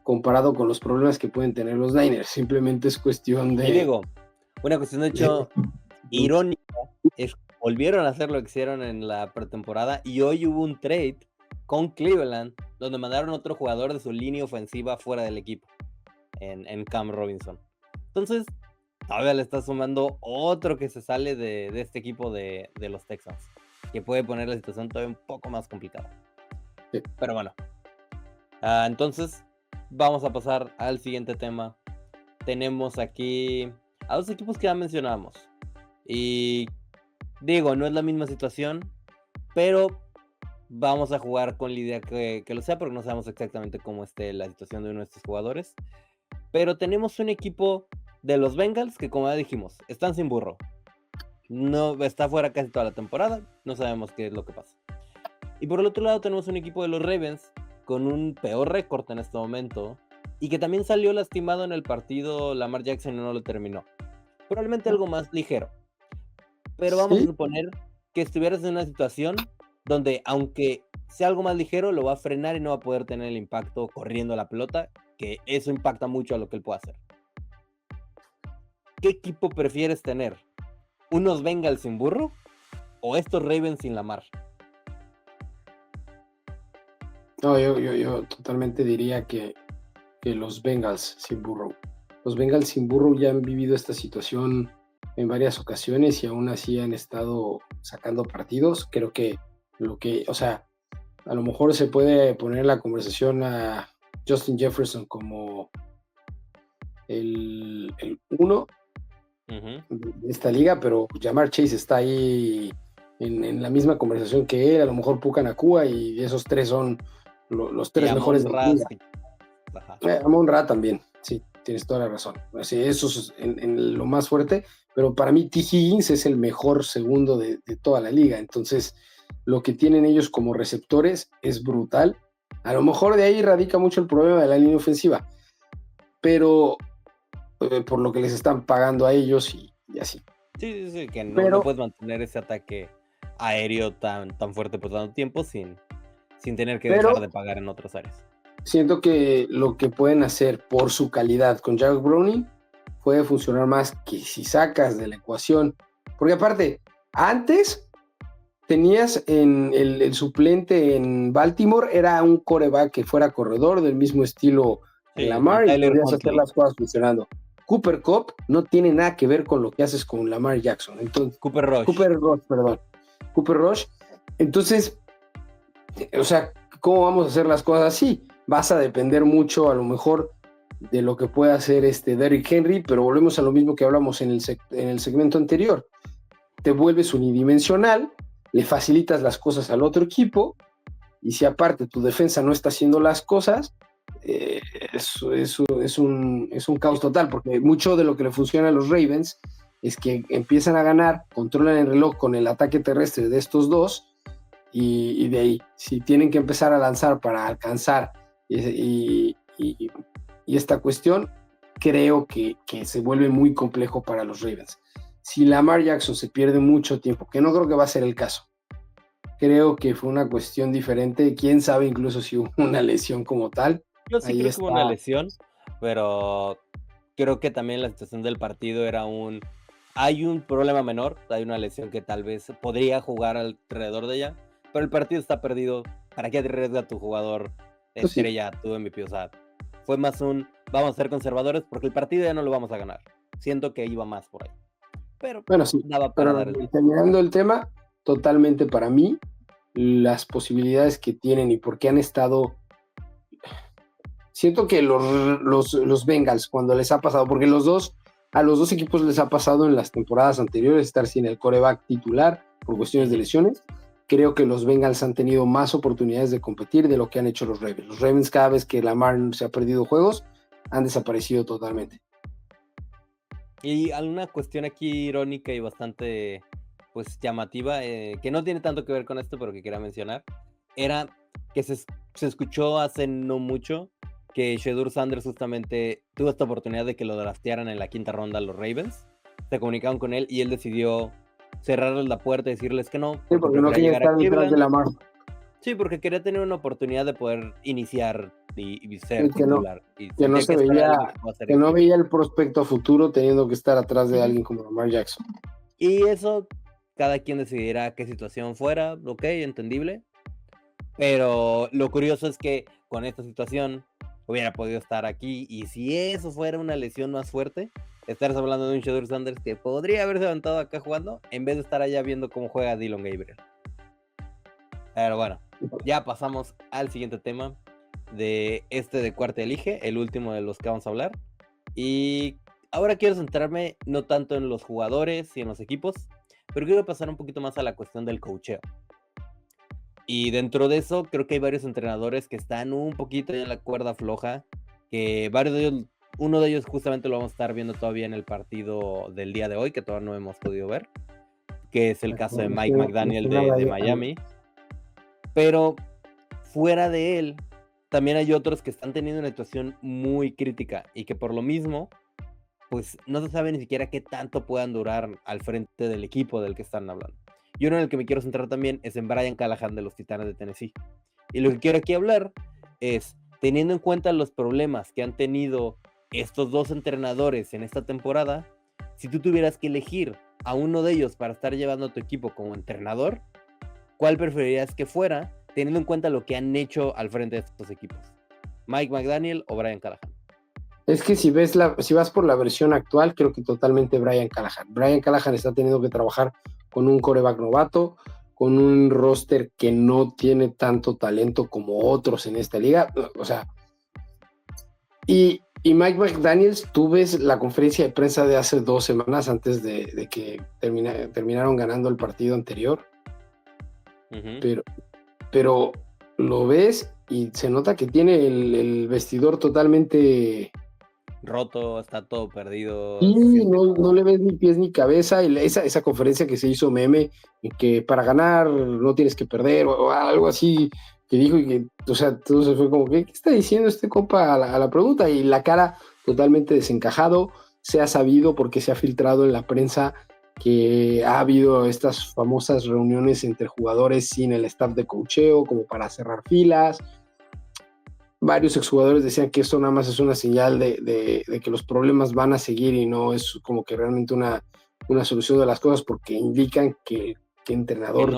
Speaker 1: comparado con los problemas que pueden tener los Niners. Simplemente es cuestión de...
Speaker 2: Y digo, una cuestión de hecho irónica es que volvieron a hacer lo que hicieron en la pretemporada y hoy hubo un trade con Cleveland donde mandaron otro jugador de su línea ofensiva fuera del equipo, en Cam Robinson. Entonces, todavía le está sumando otro que se sale de este equipo de los Texans, que puede poner la situación todavía un poco más complicada.
Speaker 1: Sí.
Speaker 2: Pero bueno, entonces vamos a pasar al siguiente tema. Tenemos aquí a dos equipos que ya mencionamos. Y digo, no es la misma situación, pero vamos a jugar con la idea que lo sea, porque no sabemos exactamente cómo esté la situación de uno de estos jugadores. Pero tenemos un equipo de los Bengals que, como ya dijimos, están sin Burrow. No está fuera casi toda la temporada, no sabemos qué es lo que pasa. Y por el otro lado tenemos un equipo de los Ravens con un peor récord en este momento y que también salió lastimado en el partido Lamar Jackson y no lo terminó. Probablemente algo más ligero. Pero vamos a suponer que estuvieras en una situación donde, aunque sea algo más ligero, lo va a frenar y no va a poder tener el impacto corriendo la pelota, que eso impacta mucho a lo que él puede hacer. ¿Qué equipo prefieres tener? ¿Unos Bengals sin Burrow o estos Ravens sin Lamar?
Speaker 1: No, yo totalmente diría que los Bengals sin Burrow. Los Bengals sin Burrow ya han vivido esta situación en varias ocasiones y aún así han estado sacando partidos. Creo que a lo mejor se puede poner la conversación a Justin Jefferson como el uno de esta liga, pero Ja'Marr Chase está ahí en la misma conversación que él, a lo mejor Puka Nacua, y esos tres son los tres mejores de la liga. Amon-Ra también, sí, tienes toda la razón. Así, eso es en lo más fuerte, pero para mí T. Higgins es el mejor segundo de toda la liga, entonces lo que tienen ellos como receptores es brutal. A lo mejor de ahí radica mucho el problema de la línea ofensiva, pero por lo que les están pagando a ellos y así.
Speaker 2: Sí, que no puedes mantener ese ataque aéreo tan fuerte por tanto tiempo sin tener que dejar de pagar en otras áreas.
Speaker 1: Siento que lo que pueden hacer por su calidad con Jack Browning puede funcionar más que si sacas de la ecuación, porque aparte, antes tenías en el suplente en Baltimore, era un quarterback que fuera corredor del mismo estilo de Lamar y podías hacer las cosas funcionando. Cooper Kupp no tiene nada que ver con lo que haces con Lamar Jackson. Entonces, Cooper Rush. Entonces, o sea, ¿cómo vamos a hacer las cosas así? Vas a depender mucho, a lo mejor, de lo que pueda hacer Derrick Henry, pero volvemos a lo mismo que hablamos en el segmento anterior. Te vuelves unidimensional, le facilitas las cosas al otro equipo, y si aparte tu defensa no está haciendo las cosas, es un caos total, porque mucho de lo que le funciona a los Ravens es que empiezan a ganar, controlan el reloj con el ataque terrestre de estos dos, y de ahí, si tienen que empezar a lanzar para alcanzar y esta cuestión, creo que se vuelve muy complejo para los Ravens. Si Lamar Jackson se pierde mucho tiempo, que no creo que va a ser el caso, creo que fue una cuestión diferente, quién sabe incluso si hubo una lesión como tal.
Speaker 2: Yo sí creo que hubo una lesión, pero creo que también la situación del partido era hay un problema menor, hay una lesión que tal vez podría jugar alrededor de ella, pero el partido está perdido. ¿Para qué arriesga a tu jugador estrella, tu MVP? O sea, fue más vamos a ser conservadores porque el partido ya no lo vamos a ganar. Siento que iba más por ahí. Pero
Speaker 1: bueno, sí, terminando el tema, totalmente para mí, las posibilidades que tienen y por qué han estado... Siento que los Bengals, cuando les ha pasado, porque a los dos equipos les ha pasado en las temporadas anteriores estar sin el quarterback titular por cuestiones de lesiones, creo que los Bengals han tenido más oportunidades de competir de lo que han hecho los Ravens. Los Ravens, cada vez que Lamar se ha perdido juegos, han desaparecido totalmente.
Speaker 2: Y alguna cuestión aquí irónica y bastante pues llamativa, que no tiene tanto que ver con esto, pero que quería mencionar, era que se escuchó hace no mucho que Shedeur Sanders justamente tuvo esta oportunidad de que lo draftearan en la 5ª ronda los Ravens. Se comunicaron con él y él decidió cerrarles la puerta y decirles que no,
Speaker 1: Sí, porque no quería estar detrás de Lamar.
Speaker 2: Sí, porque quería tener una oportunidad de poder iniciar y ser
Speaker 1: Y que
Speaker 2: titular.
Speaker 1: Que no se veía, que no veía el prospecto a futuro teniendo que estar atrás de alguien como Lamar Jackson.
Speaker 2: Y eso, cada quien decidirá qué situación fuera, ok, entendible. Pero lo curioso es que con esta situación hubiera podido estar aquí, y si eso fuera una lesión más fuerte, estarías hablando de un Shedeur Sanders que podría haberse levantado acá jugando, en vez de estar allá viendo cómo juega Dillon Gabriel. Pero bueno, ya pasamos al siguiente tema de cuarta elige, el último de los que vamos a hablar. Y ahora quiero centrarme no tanto en los jugadores y en los equipos, pero quiero pasar un poquito más a la cuestión del coacheo. Y dentro de eso, creo que hay varios entrenadores que están un poquito en la cuerda floja, que varios de ellos, uno de ellos justamente lo vamos a estar viendo todavía en el partido del día de hoy, que todavía no hemos podido ver, que es el caso de Mike McDaniel de Miami. Pero fuera de él, también hay otros que están teniendo una situación muy crítica y que por lo mismo, pues no se sabe ni siquiera qué tanto puedan durar al frente del equipo del que están hablando. Y uno en el que me quiero centrar también es en Brian Callahan de los Titanes de Tennessee. Y lo que quiero aquí hablar es, teniendo en cuenta los problemas que han tenido estos dos entrenadores en esta temporada, si tú tuvieras que elegir a uno de ellos para estar llevando a tu equipo como entrenador, ¿cuál preferirías que fuera, teniendo en cuenta lo que han hecho al frente de estos equipos? ¿Mike McDaniel o Brian Callahan?
Speaker 1: Es que si vas por la versión actual, creo que totalmente Brian Callahan. Brian Callahan está teniendo que trabajar con un quarterback novato, con un roster que no tiene tanto talento como otros en esta liga. O sea, y Mike McDaniels, tú ves la conferencia de prensa de hace 2 semanas antes de que terminaron ganando el partido anterior. Uh-huh. Pero lo ves y se nota que tiene el vestidor totalmente
Speaker 2: roto, está todo perdido.
Speaker 1: Sí, no le ves ni pies ni cabeza. Y esa conferencia que se hizo meme, que para ganar no tienes que perder, o algo así, que dijo, y que, o sea, todo se fue como, ¿qué está diciendo este compa a la pregunta? Y la cara totalmente desencajado. Se ha sabido, porque se ha filtrado en la prensa, que ha habido estas famosas reuniones entre jugadores sin el staff de coacheo, como para cerrar filas. Varios exjugadores decían que esto nada más es una señal de que los problemas van a seguir y no es como que realmente una solución de las cosas, porque indican que el entrenador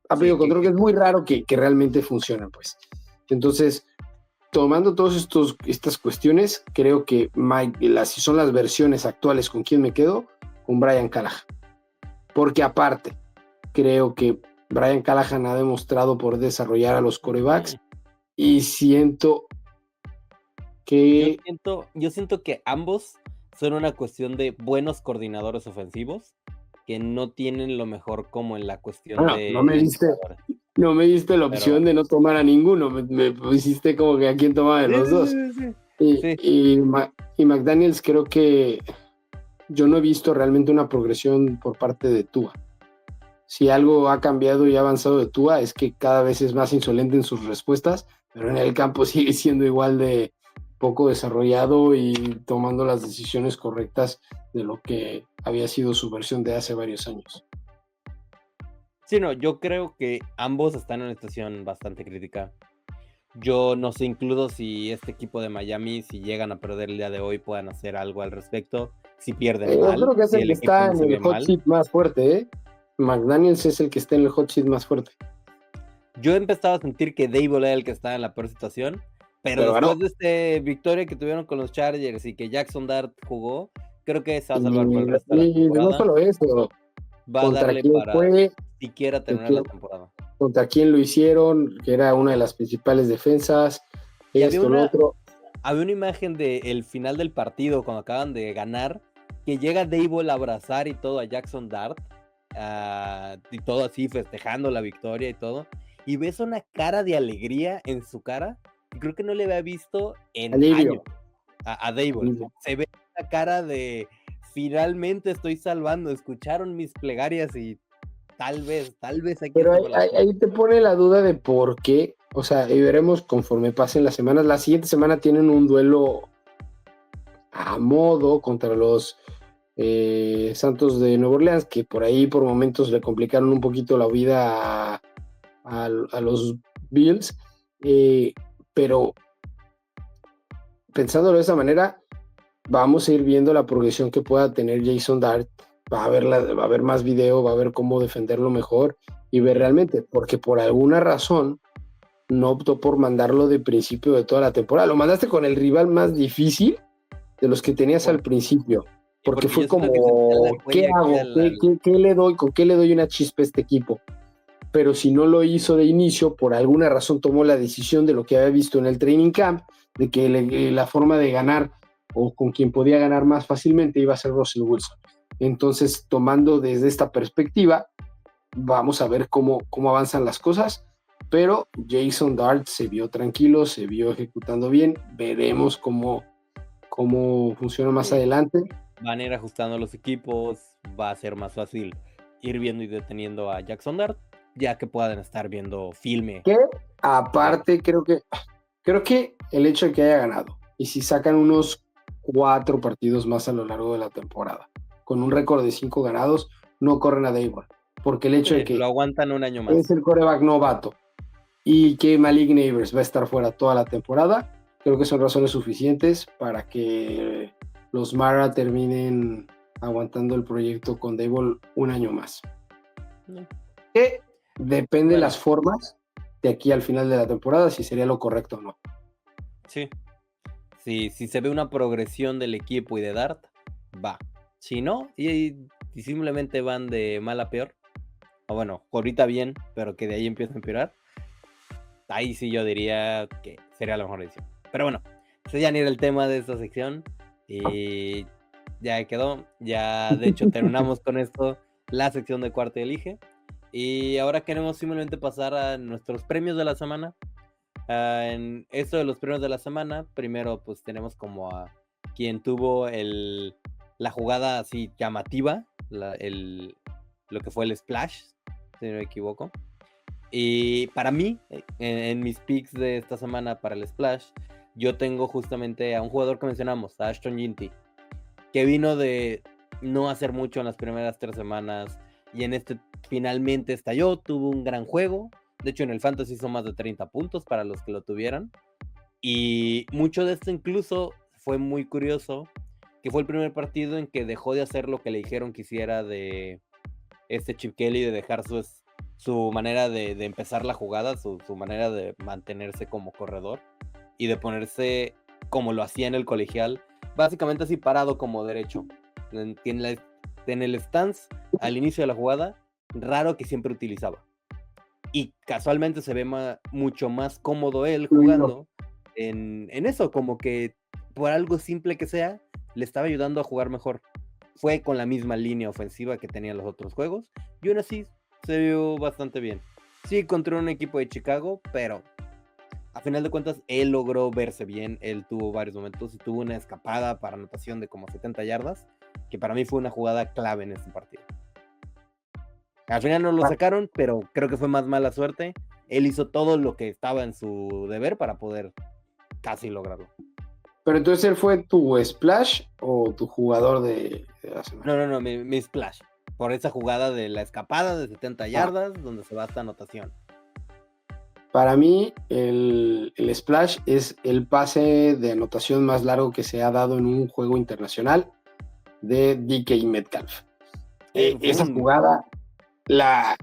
Speaker 1: ha pedido control, que es muy raro que realmente funcione, pues. Entonces, tomando todas estas cuestiones, creo que si son las versiones actuales, ¿con quién me quedo? Con Brian Callahan. Porque aparte, creo que Brian Callahan ha demostrado por desarrollar a los quarterbacks. Y siento que...
Speaker 2: Yo siento que ambos son una cuestión de buenos coordinadores ofensivos que no tienen lo mejor como en la cuestión de...
Speaker 1: No me diste la opción de no tomar a ninguno. Me pusiste como que a quién tomaba de los dos. Y McDaniels, creo que yo no he visto realmente una progresión por parte de Tua. Si algo ha cambiado y ha avanzado de Tua, es que cada vez es más insolente en sus respuestas, pero en el campo sigue siendo igual de poco desarrollado y tomando las decisiones correctas de lo que había sido su versión de hace varios años.
Speaker 2: Sí, no, yo creo que ambos están en una situación bastante crítica. Yo no sé incluso si este equipo de Miami, si llegan a perder el día de hoy, puedan hacer algo al respecto. Si pierden mal,
Speaker 1: yo creo que es
Speaker 2: si
Speaker 1: el que está en el hot seat más fuerte, ¿eh? McDaniels es el que está en el hot seat más fuerte.
Speaker 2: Yo he empezado a sentir que Daboll era el que estaba en la peor situación, pero después de esta victoria que tuvieron con los Chargers y que Jackson Dart jugó, creo que se va a salvar por el resto de la temporada.
Speaker 1: No solo eso,
Speaker 2: va a darle para siquiera terminar la temporada.
Speaker 1: Contra quién lo hicieron, que era una de las principales defensas.
Speaker 2: Y había una imagen del final del partido, cuando acaban de ganar, que llega Daboll a abrazar y todo a Jackson Dart, y todo así, festejando la victoria y todo, y ves una cara de alegría en su cara, que creo que no le había visto en años
Speaker 1: Alivio.
Speaker 2: a Dable.
Speaker 1: Alivio.
Speaker 2: Se ve la cara de finalmente estoy salvando, escucharon mis plegarias y tal vez aquí
Speaker 1: Pero
Speaker 2: está
Speaker 1: ahí,
Speaker 2: para la
Speaker 1: ahí te pone la duda de por qué. O sea, y veremos conforme pasen las semanas. La siguiente semana tienen un duelo a modo contra los Santos de Nueva Orleans, que por ahí por momentos le complicaron un poquito la vida a los Bills. Pero pensándolo de esa manera, vamos a ir viendo la progresión que pueda tener Jason Dart. Va a haber más video, va a ver cómo defenderlo mejor y ver realmente, porque por alguna razón no optó por mandarlo de principio de toda la temporada. Lo mandaste con el rival más difícil de los que tenías al principio, porque fue
Speaker 2: yo siento que se te da
Speaker 1: como,
Speaker 2: la
Speaker 1: ¿qué
Speaker 2: huella aquí
Speaker 1: hago? ¿Qué le doy? ¿Con qué le doy una chispa a este equipo? Pero si no lo hizo de inicio, por alguna razón tomó la decisión de lo que había visto en el training camp, de que la forma de ganar o con quien podía ganar más fácilmente iba a ser Russell Wilson. Entonces, tomando desde esta perspectiva, vamos a ver cómo avanzan las cosas, pero Jason Dart se vio tranquilo, se vio ejecutando bien, veremos cómo funciona más adelante.
Speaker 2: Van a ir ajustando los equipos, va a ser más fácil ir viendo y deteniendo a Jackson Dart, ya que puedan estar viendo filme.
Speaker 1: Que aparte creo que el hecho de que haya ganado, y si sacan unos 4 partidos más a lo largo de la temporada, con un récord de 5 ganados, no corren a Dable, porque el hecho de que
Speaker 2: lo aguantan un año más.
Speaker 1: es el quarterback novato y que Malik Neighbors va a estar fuera toda la temporada, creo que son razones suficientes para que los Mara terminen aguantando el proyecto con Dable un año más. Que depende de las formas de aquí al final de la temporada, si sería lo correcto o no.
Speaker 2: Sí. Si se ve una progresión del equipo y de Dart, va. Si no, y simplemente van de mal a peor, o bueno, ahorita bien, pero que de ahí empieza a empeorar, ahí sí yo diría que sería la mejor decisión. Pero bueno, ese ya ni era el tema de esta sección, y ya quedó. Ya de hecho terminamos con esto, la sección de Cuarto y Elige, y ahora queremos simplemente pasar a nuestros premios de la semana. En esto de los premios de la semana, primero pues tenemos como a quien tuvo la jugada así llamativa, lo que fue el splash, si no me equivoco. Y para mí, en mis picks de esta semana para el splash, yo tengo justamente a un jugador que mencionamos, a Ashton Ginty, que vino de no hacer mucho en las primeras 3 semanas y en este finalmente estalló, tuvo un gran juego. De hecho, en el Fantasy hizo más de 30 puntos para los que lo tuvieran. Y mucho de esto incluso fue muy curioso, que fue el primer partido en que dejó de hacer lo que le dijeron que hiciera de Chip Kelly, de dejar su manera de empezar la jugada, su manera de mantenerse como corredor y de ponerse como lo hacía en el colegial, básicamente así parado como derecho. En el stance al inicio de la jugada, raro que siempre utilizaba. Y casualmente se ve mucho más cómodo él jugando en eso, como que por algo simple que sea, le estaba ayudando a jugar mejor. Fue con la misma línea ofensiva que tenían los otros juegos, y aún así se vio bastante bien. Sí, contra un equipo de Chicago, pero a final de cuentas él logró verse bien. Él tuvo varios momentos y tuvo una escapada para anotación de como 70 yardas, que para mí fue una jugada clave en este partido. Al final no lo sacaron, pero creo que fue más mala suerte. Él hizo todo lo que estaba en su deber para poder casi lograrlo.
Speaker 1: Pero entonces, ¿él fue tu splash o tu jugador de la semana?
Speaker 2: No, mi splash. Por esa jugada de la escapada de 70 yardas, donde se va esta anotación.
Speaker 1: Para mí, el splash es el pase de anotación más largo que se ha dado en un juego internacional de DK Metcalf. Esa jugada,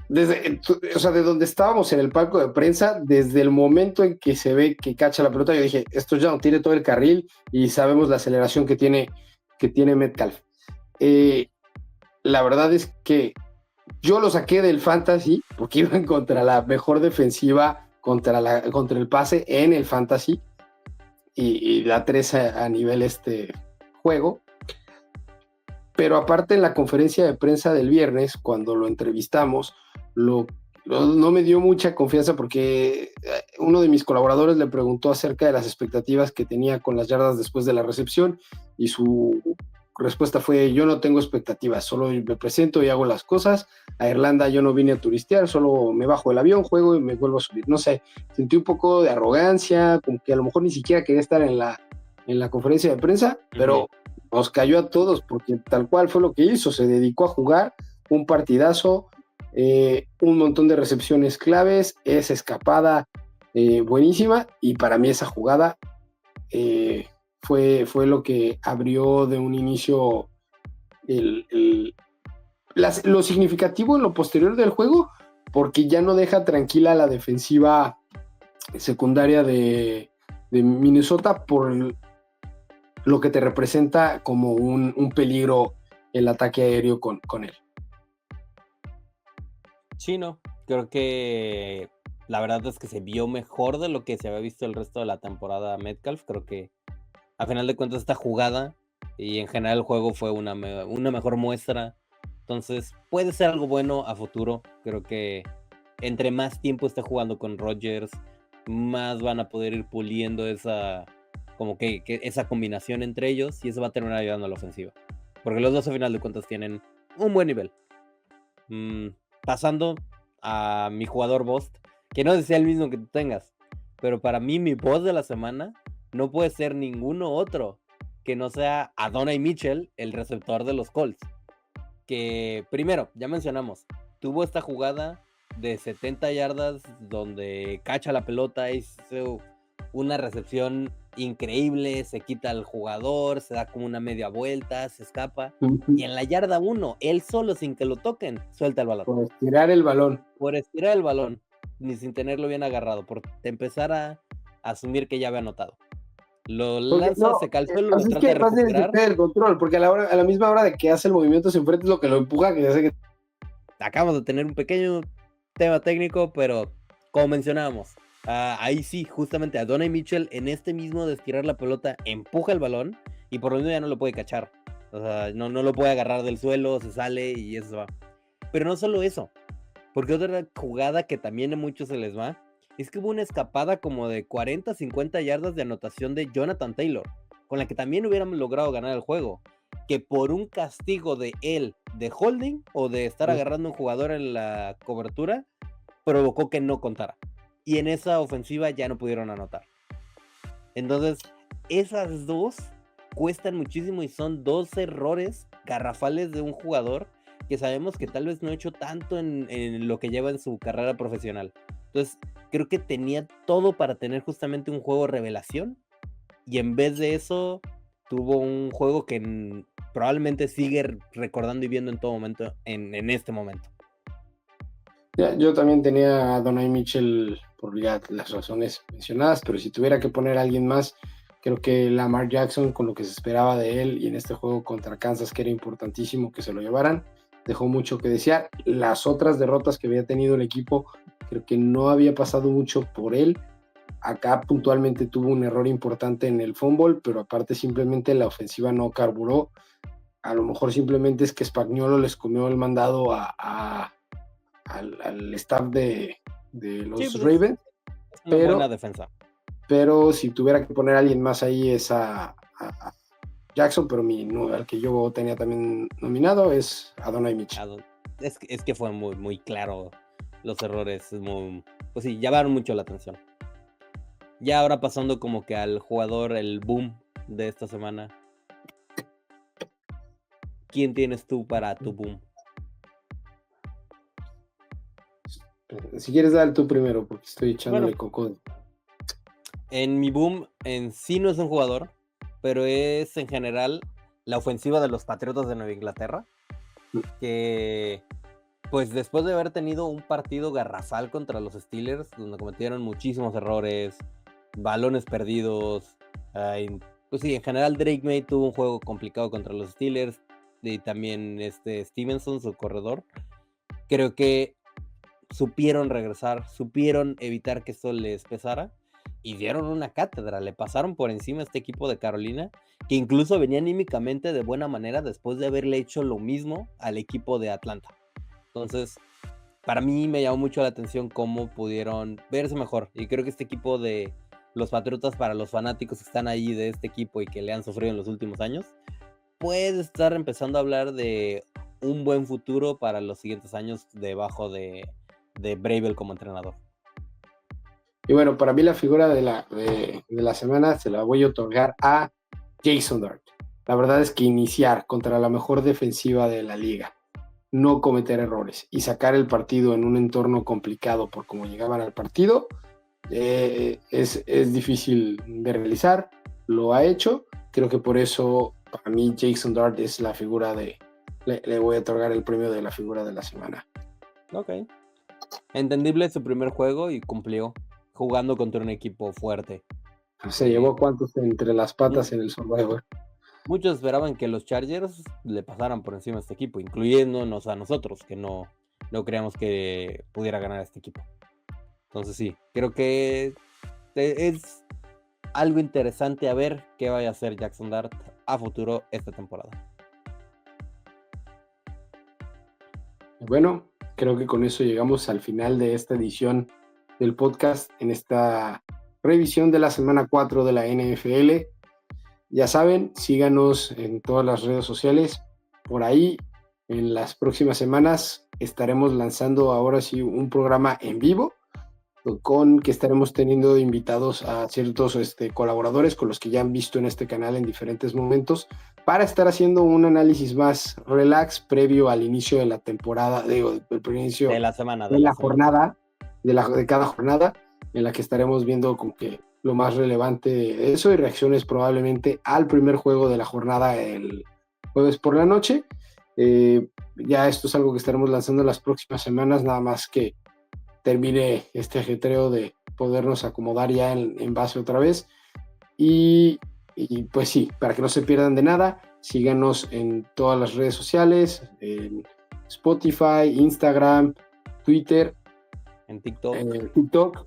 Speaker 1: de donde estábamos en el palco de prensa, desde el momento en que se ve que cacha la pelota, yo dije, esto ya no tiene todo el carril y sabemos la aceleración que tiene Metcalf. La verdad es que yo lo saqué del fantasy porque iban contra la mejor defensiva contra el pase en el fantasy y la 3 a nivel juego. Pero aparte en la conferencia de prensa del viernes, cuando lo entrevistamos, no me dio mucha confianza porque uno de mis colaboradores le preguntó acerca de las expectativas que tenía con las yardas después de la recepción y su respuesta fue: yo no tengo expectativas, solo me presento y hago las cosas. A Irlanda yo no vine a turistear, solo me bajo del avión, juego y me vuelvo a subir. No sé, sentí un poco de arrogancia, como que a lo mejor ni siquiera quería estar en la conferencia de prensa, pero nos cayó a todos porque tal cual fue lo que hizo, se dedicó a jugar un partidazo, un montón de recepciones claves, esa escapada buenísima, y para mí esa jugada fue lo que abrió de un inicio lo significativo en lo posterior del juego, porque ya no deja tranquila la defensiva secundaria de Minnesota por lo que te representa como un peligro el ataque aéreo con él.
Speaker 2: Sí, no, creo que la verdad es que se vio mejor de lo que se había visto el resto de la temporada Metcalf. Creo que a final de cuentas esta jugada y en general el juego fue una mejor muestra. Entonces puede ser algo bueno a futuro. Creo que entre más tiempo esté jugando con Rodgers, más van a poder ir puliendo esa esa combinación entre ellos, y eso va a terminar ayudando a la ofensiva. Porque los dos a final de cuentas tienen un buen nivel. Pasando a mi jugador Bost, que no sé si sea el mismo que tú tengas, pero para mí mi Bost de la semana no puede ser ninguno otro que no sea Adonai Mitchell, el receptor de los Colts. Que primero, ya mencionamos, tuvo esta jugada de 70 yardas donde cacha la pelota, hizo una recepción increíble, se quita al jugador, se da como una media vuelta, se escapa, y en la yarda 1, él solo sin que lo toquen, suelta el balón.
Speaker 1: Por estirar el balón.
Speaker 2: Por estirar el balón, ni sin tenerlo bien agarrado, por empezar a asumir que ya había anotado. Lo lanza, se calzó, lo trata de recuperar.
Speaker 1: El control, porque a la misma hora de que hace el movimiento se enfrenta es lo que lo empuja, que ya sé que...
Speaker 2: Acabamos de tener un pequeño tema técnico, pero como mencionábamos, ahí sí, justamente Adonai Mitchell en este mismo de estirar la pelota empuja el balón y por lo menos ya no lo puede cachar. O sea, no lo puede agarrar del suelo, se sale y eso se va. Pero no solo eso, porque otra jugada que también a muchos se les va es que hubo una escapada como de 40, 50 yardas de anotación de Jonathan Taylor, con la que también hubieran logrado ganar el juego, que por un castigo de él, de holding o de estar agarrando a un jugador en la cobertura, provocó que no contara. Y en esa ofensiva ya no pudieron anotar. Entonces, esas dos cuestan muchísimo y son dos errores garrafales de un jugador que sabemos que tal vez no ha hecho tanto en lo que lleva en su carrera profesional. Entonces, creo que tenía todo para tener justamente un juego revelación, y en vez de eso, tuvo un juego que probablemente sigue recordando y viendo en todo momento, en este momento.
Speaker 1: Yo también tenía a Adonai Mitchell por ya las razones mencionadas, pero si tuviera que poner a alguien más, creo que Lamar Jackson, con lo que se esperaba de él y en este juego contra Kansas, que era importantísimo que se lo llevaran, dejó mucho que desear. Las otras derrotas que había tenido el equipo, creo que no había pasado mucho por él. Acá puntualmente tuvo un error importante en el fumble, pero aparte simplemente la ofensiva no carburó. A lo mejor simplemente es que Spagnuolo les comió el mandado al staff de los
Speaker 2: Sí, pues
Speaker 1: Ravens.
Speaker 2: es una buena defensa.
Speaker 1: Pero si tuviera que poner a alguien más ahí es a Jackson, pero al que yo tenía también nominado es Adonai Mitchell.
Speaker 2: Es que fue muy, muy claro los errores. Pues sí, llamaron mucho la atención. Ya ahora pasando como que al jugador, el boom de esta semana. ¿Quién tienes tú para tu boom?
Speaker 1: Si quieres, dale tú primero, porque estoy echándole coco.
Speaker 2: En mi boom, en sí no es un jugador, pero es en general la ofensiva de los Patriotas de Nueva Inglaterra, que pues después de haber tenido un partido garrafal contra los Steelers, donde cometieron muchísimos errores, balones perdidos, pues sí, en general Drake May tuvo un juego complicado contra los Steelers, y también Stevenson, su corredor. Creo que supieron regresar, supieron evitar que esto les pesara, y dieron una cátedra, le pasaron por encima a este equipo de Carolina, que incluso venía anímicamente de buena manera después de haberle hecho lo mismo al equipo de Atlanta. Entonces, para mí me llamó mucho la atención cómo pudieron verse mejor. Y creo que este equipo de los Patriotas, para los fanáticos que están ahí de este equipo y que le han sufrido en los últimos años, puede estar empezando a hablar de un buen futuro para los siguientes años debajo de Bravel como entrenador.
Speaker 1: Y bueno, para mí la figura de la semana se la voy a otorgar a Jason Dart. La verdad es que iniciar contra la mejor defensiva de la liga, no cometer errores y sacar el partido en un entorno complicado por cómo llegaban al partido, es difícil de realizar. Lo ha hecho. Creo que por eso para mí Jason Dart es la figura le voy a otorgar el premio de la figura de la semana.
Speaker 2: Ok. Entendible su primer juego y cumplió jugando contra un equipo fuerte.
Speaker 1: Se llevó cuántos entre las patas en el Survivor.
Speaker 2: Muchos esperaban que los Chargers le pasaran por encima a este equipo, incluyéndonos a nosotros, que no creíamos que pudiera ganar a este equipo. Entonces sí, creo que es algo interesante a ver qué vaya a hacer Jackson Dart a futuro esta temporada.
Speaker 1: Bueno, creo que con eso llegamos al final de esta edición del podcast, en esta revisión de la semana 4 de la NFL. Ya saben, síganos en todas las redes sociales. Por ahí, en las próximas semanas, estaremos lanzando ahora sí un programa en vivo, con que estaremos teniendo invitados a ciertos colaboradores con los que ya han visto en este canal en diferentes momentos, para estar haciendo un análisis más relax previo al inicio de la temporada, el inicio
Speaker 2: de la semana,
Speaker 1: de la jornada, de cada jornada, en la que estaremos viendo como que lo más relevante de eso y reacciones probablemente al primer juego de la jornada el jueves por la noche. Ya esto es algo que estaremos lanzando las próximas semanas, nada más que termine este ajetreo de podernos acomodar ya en base otra vez. Y pues sí, para que no se pierdan de nada, síganos en todas las redes sociales, en Spotify, Instagram, Twitter,
Speaker 2: en TikTok.
Speaker 1: TikTok.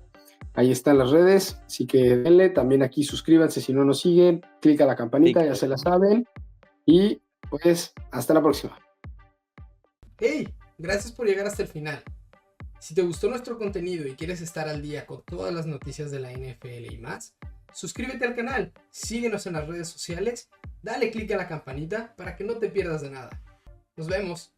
Speaker 1: Ahí están las redes, así que denle, también aquí suscríbanse si no nos siguen, clic a la campanita, ya se la saben, y pues hasta la próxima.
Speaker 3: ¡Hey! Gracias por llegar hasta el final. Si te gustó nuestro contenido y quieres estar al día con todas las noticias de la NFL y más, suscríbete al canal, síguenos en las redes sociales, dale click a la campanita para que no te pierdas de nada. Nos vemos.